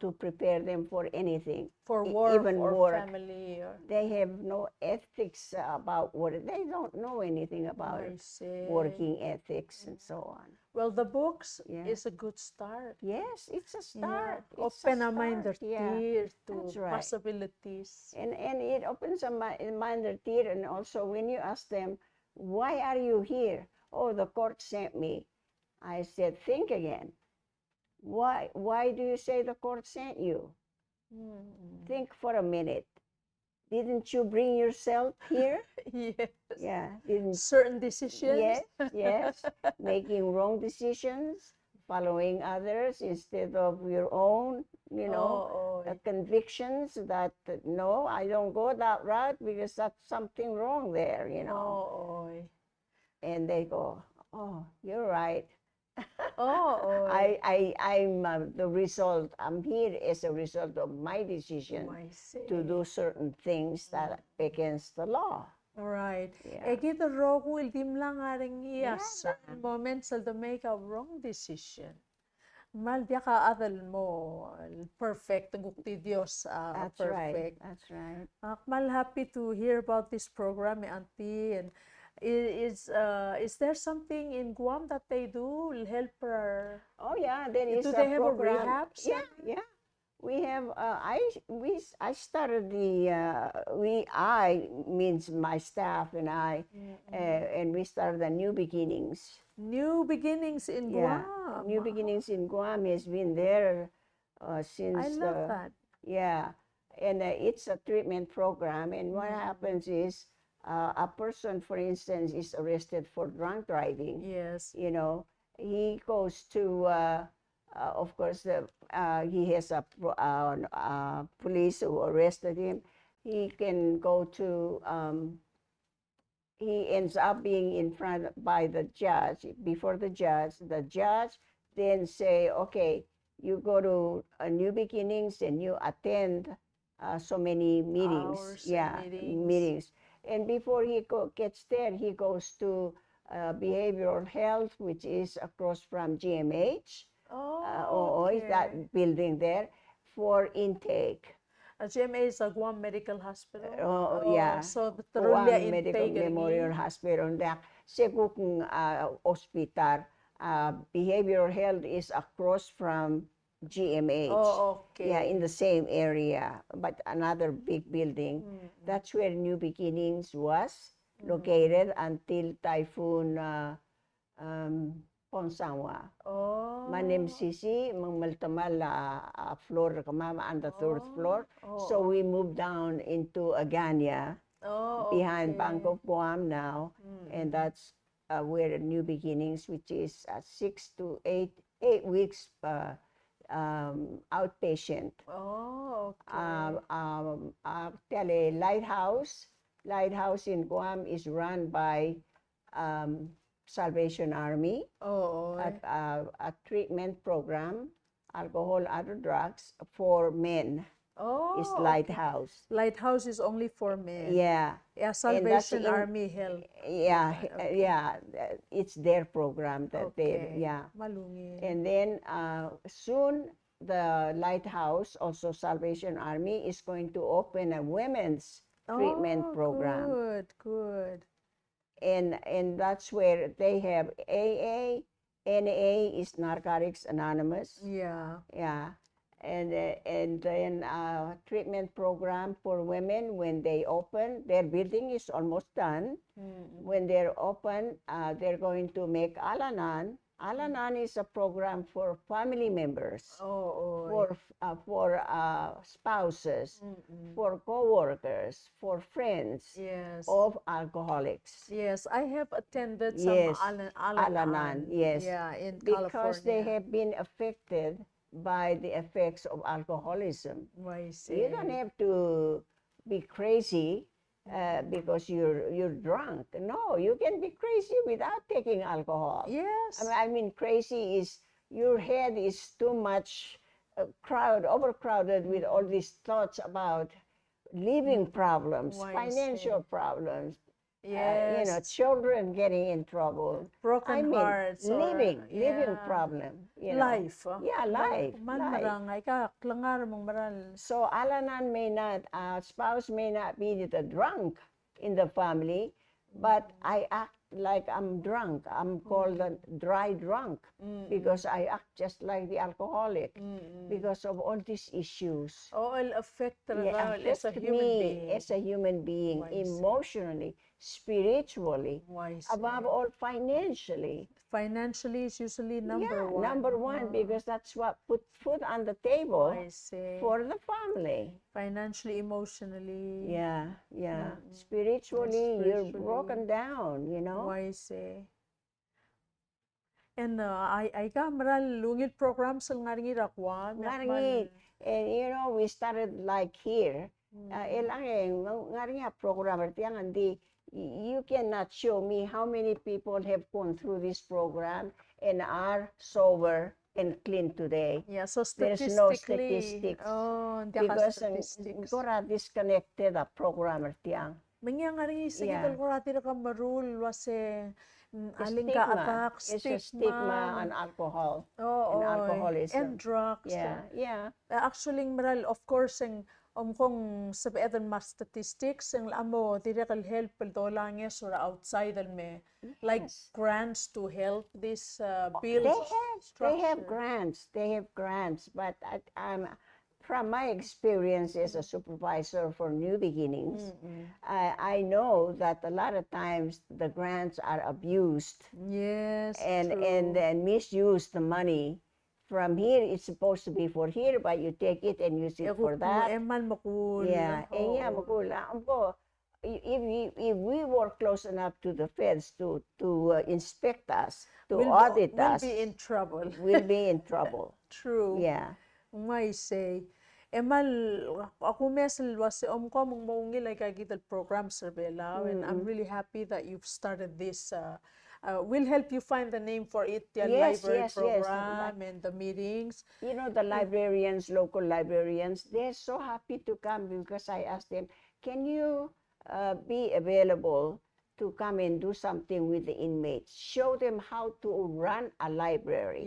to prepare them for anything. For work even or work. family. They have no ethics about work. They don't know anything about working ethics and so on. Well, the books is a good start. Yes, it's a start. It's open a mind to right. possibilities. And it opens a mind and also when you ask them, why are you here? Oh, the court sent me. I said, think again. Why do you say the court sent you? Think for a minute. Didn't you bring yourself here? Yes. Yeah. Certain decisions? Yes, yes. Making wrong decisions, following others instead of your own, you know, convictions that, no, I don't go that route because that's something wrong there, you know. And they go, oh, you're right. I'm the result. I'm here as a result of my decision to do certain things that against the law. Right. Kita rogo ildim lang aring certain moments to make a wrong decision. Mal dia ka adal mo perfect ngukti Dios That's perfect. Right. That's right. Mal happy to hear about this program, Auntie. And is there something in Guam that they do will help her? Oh yeah, there is. Do they have program. a rehab? Yeah. We have. I started the. I means my staff and I, and we started the New Beginnings. New Beginnings in Guam. New Beginnings in Guam has been there since. I love that. Yeah, and it's a treatment program. And what happens is. A person, for instance, is arrested for drunk driving. Yes. You know, he goes to, of course, he has a police who arrested him. He can go to, he ends up being in front by the judge, before the judge. The judge then say, okay, you go to New Beginnings and you attend so many meetings. Meetings. And before he gets there, he goes to behavioral health, which is across from GMH. That building there for intake. GMA is a Guam Medical Hospital. So the Guam Medical Memorial Hospital. Segukong hospital. Behavioral health is across from GMH. Yeah, in the same area, but another big building. That's where New Beginnings was located until Typhoon Ponsangwa. Manem Sisi, Maltamal floor kamama on the third floor. So we moved down into Agania, behind Bank of Guam now, and that's where New Beginnings, which is 6 to 8 weeks. Outpatient. Tele Lighthouse in Guam is run by Salvation Army. A treatment program, alcohol, other drugs for men. Is Lighthouse. Lighthouse is only for men. Yeah. Salvation Army help. Yeah. It's their program that they. Malungin. And then soon the Lighthouse, also Salvation Army, is going to open a women's treatment program. Good, good. And that's where they have AA, NA is Narcotics Anonymous. Yeah. Yeah. And then treatment program for women when they open. Their building is almost done. When they're open, they're going to make Al-Anon. Al-Anon is a program for family members, for spouses, for co-workers, for friends Yes. of alcoholics. Yes, I have attended Yes, some Al-Anon, yes. Yeah, in Because they California. have been affected by the effects of alcoholism. I You don't see. have to be crazy because you're drunk. No, you can be crazy without taking alcohol. Yes. I mean, crazy is your head is too much overcrowded with all these thoughts about living problems, I financial see. problems, Yes. children getting in trouble. Broken hearts or living yeah. problem. Life. Yeah, life. Man life. marangay ka, klangar mong maral. So Al-Anon may not, spouse may not be the drunk in the family, but I act like I'm drunk. I'm called a dry drunk because I act just like the alcoholic because of all these issues. All affect Yeah, as a affect human me being. as a human being, I see. emotionally, spiritually, I see. above all financially. Financially is usually number one. Number one, because that's what put food on the table I see. for the family. Financially, emotionally. Yeah. Spiritually, you're Spiritually. broken down, I see. And I ka maral lungit programs ang ngaringi rakwa. Ngaringi, and we started like here. Ngaringi program, you cannot show me how many people have gone through this program and are sober and clean today. Yeah, so There's statistically, no statistics. hindi ka Because statistics. kora disconnected a programmer tiyang. Manya nga rin sige Yeah. kalkurati na ka marul wase aling ka Stigma. attack, It's a stigma on alcohol and alcoholism. and drugs. Yeah. Actually, maral, of course, kung sabihan mas statistics, ang amo, direkal help, do lang sura outside me, like grants to help this bills. They have grants, but from my experience as a supervisor for New Beginnings, I know that a lot of times the grants are abused. Yes, and true. then misuse the money. From here, it's supposed to be for here, but you take it and use it for that. Eman makul. Makul. If we work close enough to the feds to inspect us, to audit us, we'll be in trouble. We'll be in trouble. True. Yeah. May say. Emal, ako mesel was ko mong maungil ay kagital program Sir Belao, and I'm really happy that you've started this. We'll help you find the name for it, the library program and the meetings. The librarians, local librarians, they're so happy to come because I asked them, can you be available to come and do something with the inmates? Show them how to run a library,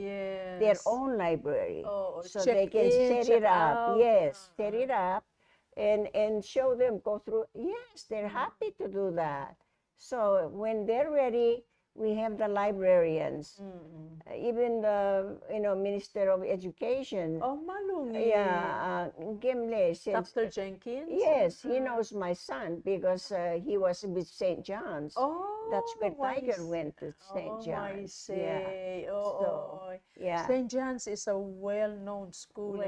their own library, so they can set it up. Yes, set it up and show them, go through. Yes, they're happy to do that. So when they're ready, we have the librarians, even the Minister of Education. Oh, malungi. Yeah, Gimle. Dr. Jenkins. Yes, he knows my son because he was with St. John's. Oh, that's where Tiger went to St. John's. I see. Yeah. St. John's is a well-known school.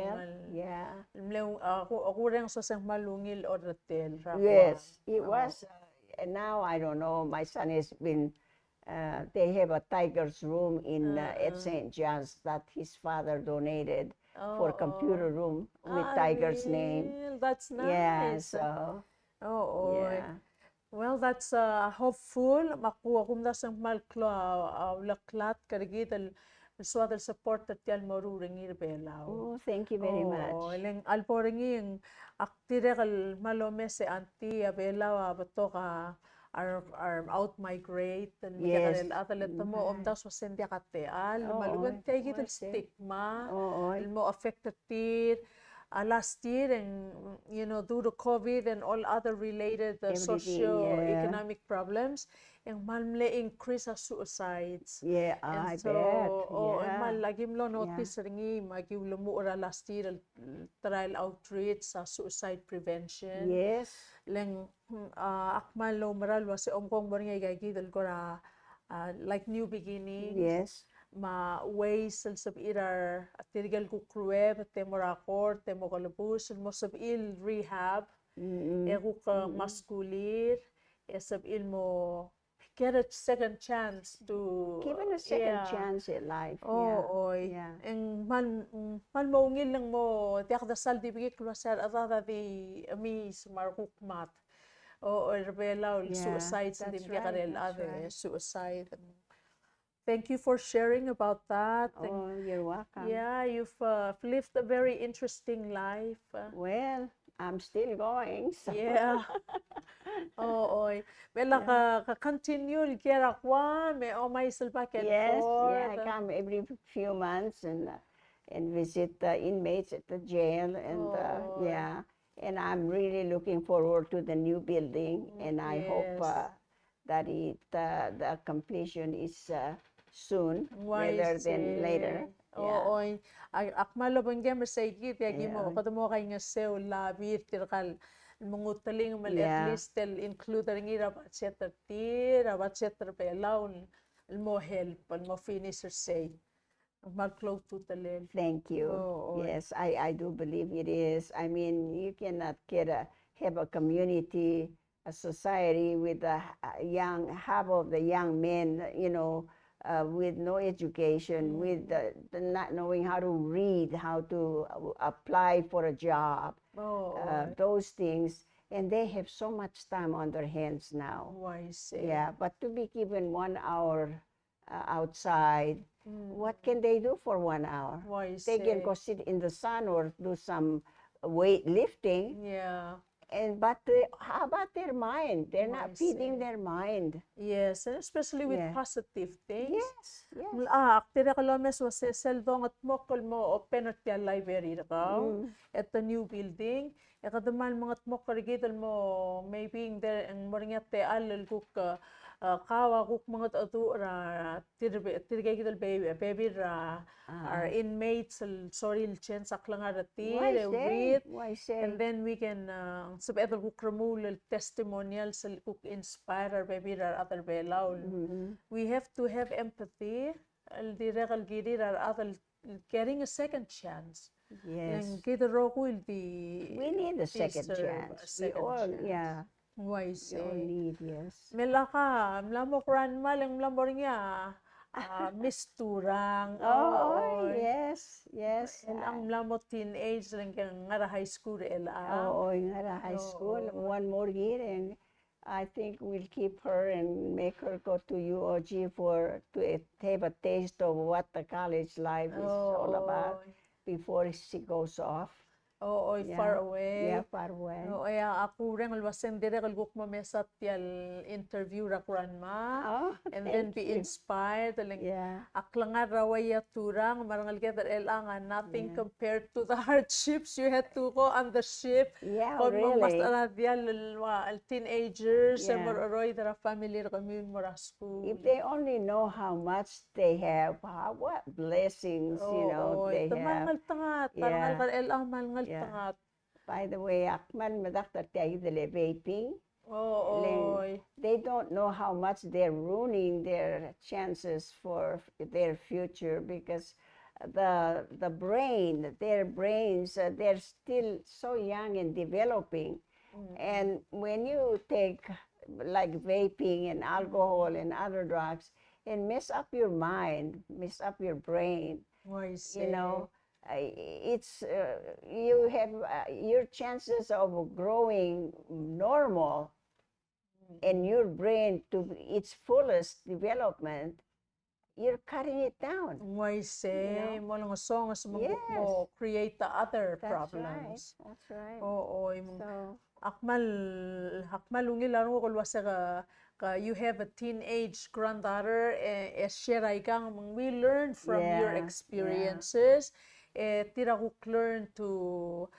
Yeah. Ako rin sa St. Malungil or Hotel. Yes, it was. And now I don't know. My son has been. They have a Tiger's room in at St. John's that his father donated for computer room with Tiger's name. That's nice. Yeah, so. Yeah. Well, that's hopeful. Makuha kung nasang malklo laklat karigit suadal support at yan maruringi Belao. Oh, thank you very much. Ilang alporingi yung aktire kal malome se anti Belao bato ka are out migrate and Yes. mikarel atalet mo das wasendia kateal malugan tay gital stigma mo affected tir last year and due to COVID and all other related socio-economic problems yung malmle increase sa suicides. Yeah, and I so bet. mal lagim lo notice ringi magiw lumura last year trial outreach sa suicide prevention. Yes. Leng akmal lo maral was omkong moringa gagidal ko like new beginnings. Yes. Ma ways sab irar atirigal ku krueb temorakor temokalubus mo sab il rehab ku ka maskulir sab il mo get a second chance to given a second chance in life. And man maungil lang mo tiyak dasal di bigit klasar atata di amis markukmat or rebela suicide sa di karel ade suicide. Thank you for sharing about that. Oh, you're welcome. Yeah, you've lived a very interesting life. Well, I'm still going. So. Yeah. Well, ka-continue kaya kwa may may back and forth. Yes, I come every few months and visit the inmates at the jail and and I'm really looking forward to the new building and I hope that the completion is soon rather than later. Akmalo bangga masaygi tiagi mo kadamo kay nga sew labir tirkal mungutaling mal at least tel include ringi rabat setter tir rabat setter pelaun mo help mo finish say mal close to the Thank you. Yes, I do believe it is. I mean, you cannot have a community, a society with half of the young men, with no education, with the not knowing how to read, how to apply for a job, those things. And they have so much time on their hands now. Yeah, but to be given 1 hour outside, what can they do for 1 hour? They can go sit in the sun or do some weightlifting. Yeah. But how about their mind? They're not feeding their mind. Yes, and especially with positive things. Yes. Tira kalomes was seldong at mokol mo open at the library at the new building. Ekadaman mga mokol gital mo maybe there and moringat te alal kuk kawa kuk mga atu ra tirgay gital baby ra our inmates sorry chance aklangar read and then we can sabetal kuk remove testimonials kuk inspire baby ra other belaw. We have to have empathy al giri ra other getting a second chance. Yes. We need a second chance. We all need, yes. Melaka, mlamo kran malang mlamo niya. Misturang. Yes. And ang mlamo teenage lang kang ngara high school ngara high school. 1 more year and I think we'll keep her and make her go to UOG to have a taste of what the college life is all about. Before she goes off. Far away. Yeah, far away. Ako rin alwasen dire kalguk mo mesat yal interview ra kuran ma. And then be inspired. Aklangar rawaya turang marangal kita elangan nothing compared to the hardships you had to go on the ship. Yeah, really. Mas teenagers and maroy dara family kami mora school. If they only know how much they have, what blessings, they have. By the way, akman madaktar tayo dele vaping. They don't know how much they're ruining their chances for their future because their brains, they're still so young and developing. And when you take like vaping and alcohol and other drugs, it mess up your mind, mess up your brain. It's you have your chances of growing normal and your brain to its fullest development you're cutting it down. Ngay say, mo lang song as mong Yes. mo create the other That's problems. right. That's right. Oo, imong So, akmal ungil laro ko wasa ka you have a teenage granddaughter share kang we learn from your Yeah, experiences. Tira ko learn to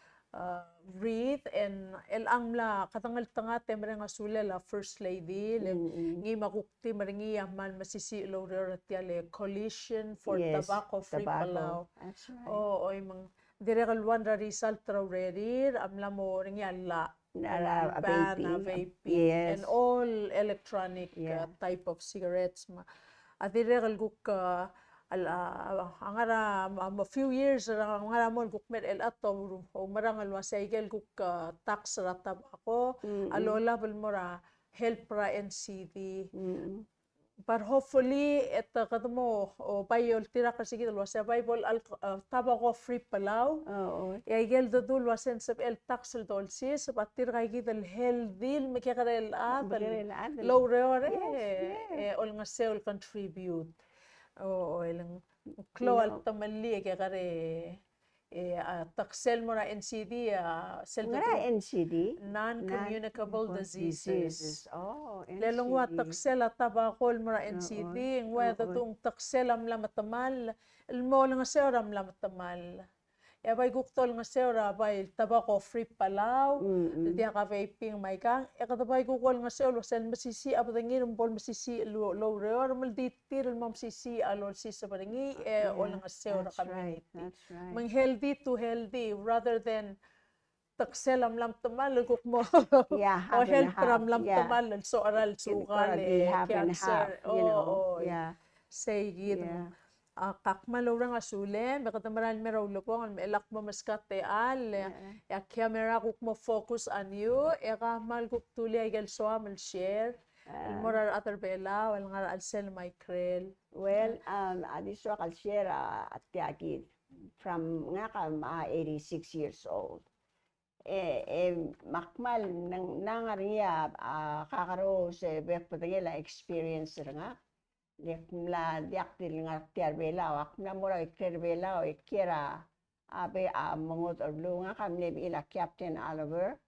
read and ang katangal tanga temre nga sula la first lady ngi makukti maringi amal masisi lo tiale coalition for yes, tobacco free Palau. That's right. Oo, imong dire kalwan ra result raw ready amla mo ringi alla Vaping. vaping Yes. and all electronic Yeah. type of cigarettes ma dire kalguk angara a few years angara mo gukmet el ato o marangal wasaigel guk tax ratab ako alola balmora help ra NCD. But hopefully katamo o bayol tira kasi kita wasa Bible tobacco free Palau. Oo. Yaigel dodul wasen sab el tax el dolsi sabat tira kay kita el healthy makikare el low reore ol nga seol contribute. Oo, ilang klo al tamali kare taxel mo na NCD NCD? non-communicable diseases. Oh, NCD. Lelong wa taksel at tabakol mo na NCD, ng wa tatong taksel am lamatamal, mo lang sa oram lamatamal. Yabay guktol nga seora bay tabako free Palau, diya ka vaping may kang, katabay gukol nga seora sen masisi abadangin bol masisi low reor mal ditir mam sisi alol sisa badangi ol nga seora community. That's right. Mang healthy to healthy rather than taksel am lam tamal guk mo Yeah, o half and health half. from lam Yeah. tamal so aral sukal Half and half, cancer you know. yeah say gid Yeah. kakmalaw rang asulen bakatamaran meraw lupong elak mo maskate al ya camera kuk mo focus on you kamal kuk tuli ay gel so amal share morar atar bela wal ngar alsel micrel. Well, adiswa kal share at tiagid from nga ka 86 years old. Makmal nangariya kakaro sa bekpatagila experience nga. Mla diaktil nga tiar belaw na mura ikler belaw ikira abe mangot orlu nga kam ila Captain Oliver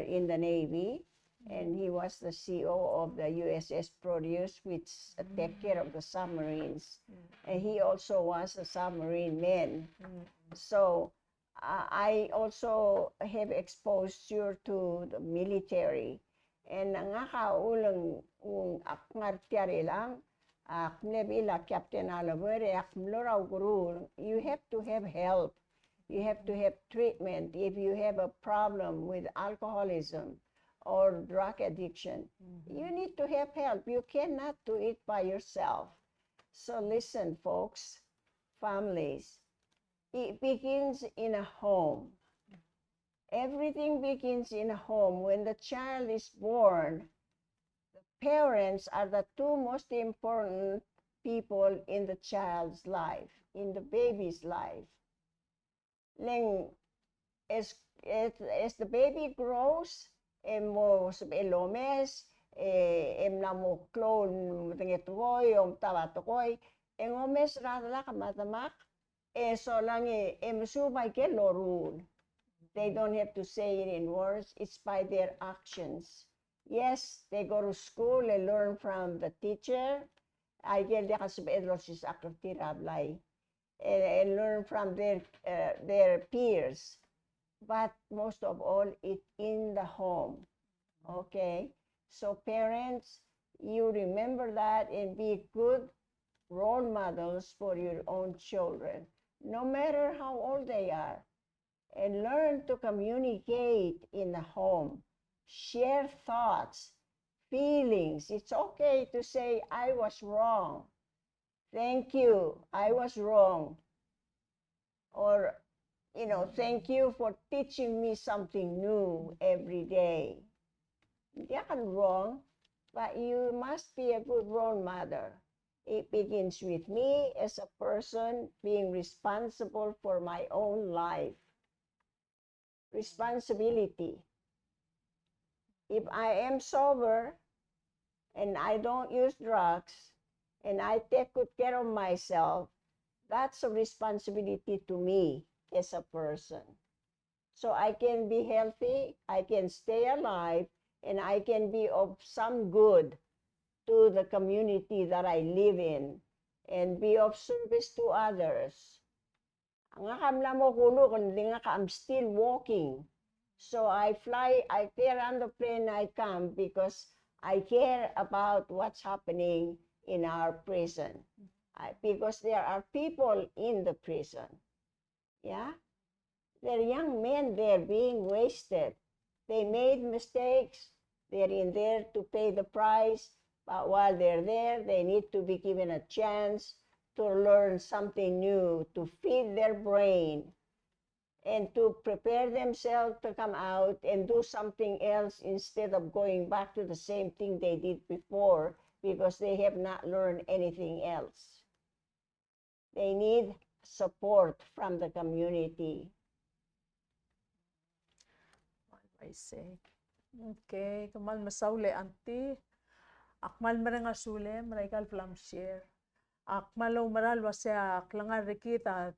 in the Navy, and he was the CEO of the USS Produce, which take care of the submarines, and he also was a submarine man. So I also have exposure to the military, and nga ka ulang akngar tiari lang ila Captain Oliver akmloraw guru, you have to have help, you have to have treatment if you have a problem with alcoholism or drug addiction. You need to have help. You cannot do it by yourself. So listen, folks, families, it begins in a home. Everything begins in a home. When the child is born, parents are the two most important people in the child's life, in the baby's life. As the baby grows, mo elomes, namo clone tengetukoy, tabatukoy, omes radala kamatamak, so lang sumay ke lorun. They don't have to say it in words, it's by their actions. Yes, they go to school and learn from the teacher. I get and learn from their peers. But most of all, it's in the home. Okay? So parents, you remember that and be good role models for your own children, no matter how old they are. And learn to communicate in the home. Share thoughts, feelings. It's okay to say, I was wrong. Thank you, I was wrong. Or, thank you for teaching me something new every day. Hindi ka wrong, but you must be a good role model. It begins with me as a person being responsible for my own life. Responsibility. If I am sober and I don't use drugs and I take good care of myself, that's a responsibility to me as a person. So I can be healthy, I can stay alive, and I can be of some good to the community that I live in and be of service to others. Nga kamla mo kulo kundi nga I'm still walking. So I care on the plane I come because I care about what's happening in our prison. Because there are people in the prison. Yeah? There are young men there being wasted. They made mistakes. They're in there to pay the price. But while they're there, they need to be given a chance to learn something new, to feed their brain, and to prepare themselves to come out and do something else instead of going back to the same thing they did before because they have not learned anything else. They need support from the community. I say. Okay, kamal masaule anti. Akmal mereng asule, mereka flam share. Akmalo maral wasya klangar rekita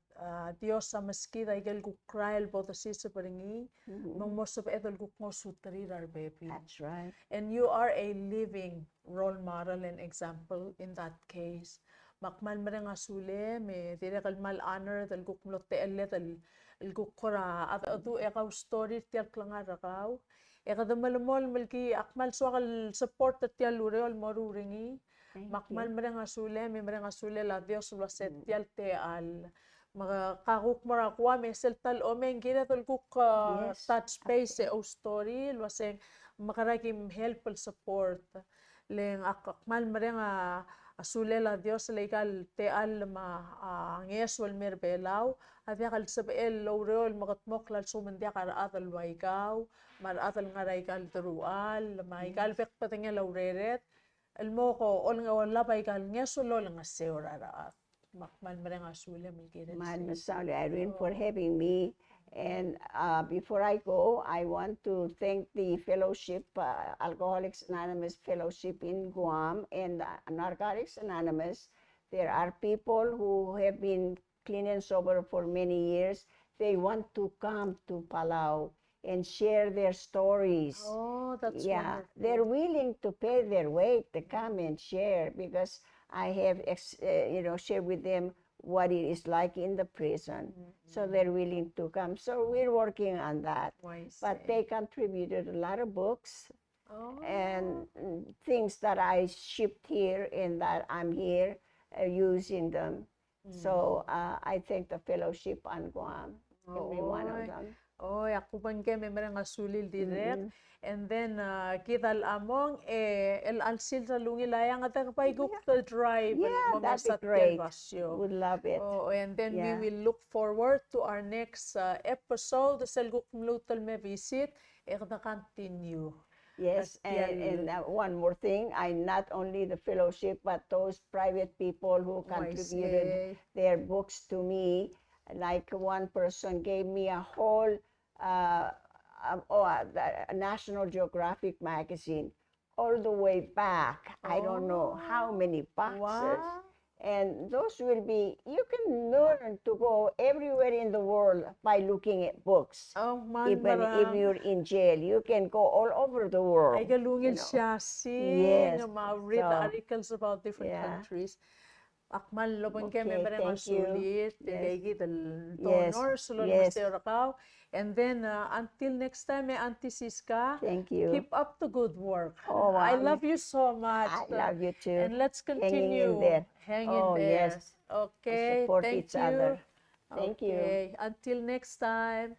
Dios sa meskita igel kukrael boto sisa paringi mong most of edol kukmo sutrir baby. That's right. And you are a living role model and example in that case. Makmal mereng asule me dire kalmal honor dal kukmlotte elle dal kukora at adu ekaw story tiyak klangar rakaw. Ekadamalmol malki akmal swakal support at tial Ureor moruringi. Makmal mereng asule, mi mereng asule la Dios lo setial te al makakuk marakwa mesel tal omeng gira tal kuk touch base o story lo seng makarakim help support leng akmal mereng asule la Dios legal te al ma ngeswal merbelau avia kal sabel lo Ureor makatmok lal sumendia kar atal waikaw mar atal ngaraikal terual maigal pek patengel laureret Elmoko ol nga wala pa ikal nga sulo lang nga seorara makmal mereng asule milkiret. Man Masauli Irene for having me. And before I go, I want to thank the fellowship, Alcoholics Anonymous Fellowship in Guam and Narcotics Anonymous. There are people who have been clean and sober for many years. They want to come to Palau and share their stories. Oh, that's yeah, wonderful. they're willing to pay their way to come and share because I have, shared with them what it is like in the prison. So they're willing to come. So we're working on that. But they contributed a lot of books and things that I shipped here and that I'm here using them. So I thank the fellowship on Guam, every one of them. Oh, ako bang keme mereng asulil direct. And then kita among el alsil sa lungi layang at ang paiguk to drive. Yeah, that'd be great. Would love it. Oh, and then we will look forward to our next episode. Selguk mlutal me visit. Ekda continue. Yes, and one more thing, I not only the fellowship, but those private people who contributed their books to me. Like one person gave me a whole National Geographic magazine all the way back. I don't know how many boxes. Wow. And those will be, you can learn to go everywhere in the world by looking at books. Even if you're in jail, you can go all over the world. Ay galungil siya Yes. read articles about different countries. Akmal lobang keme mereng asulit, tigay dal donors, sulol and then until next time, Auntie Siska, thank you. Keep up the good work. Oh, I love you so much. I love you too. And let's continue hanging in there. Okay, support thank each you. other. Thank you. Until next time.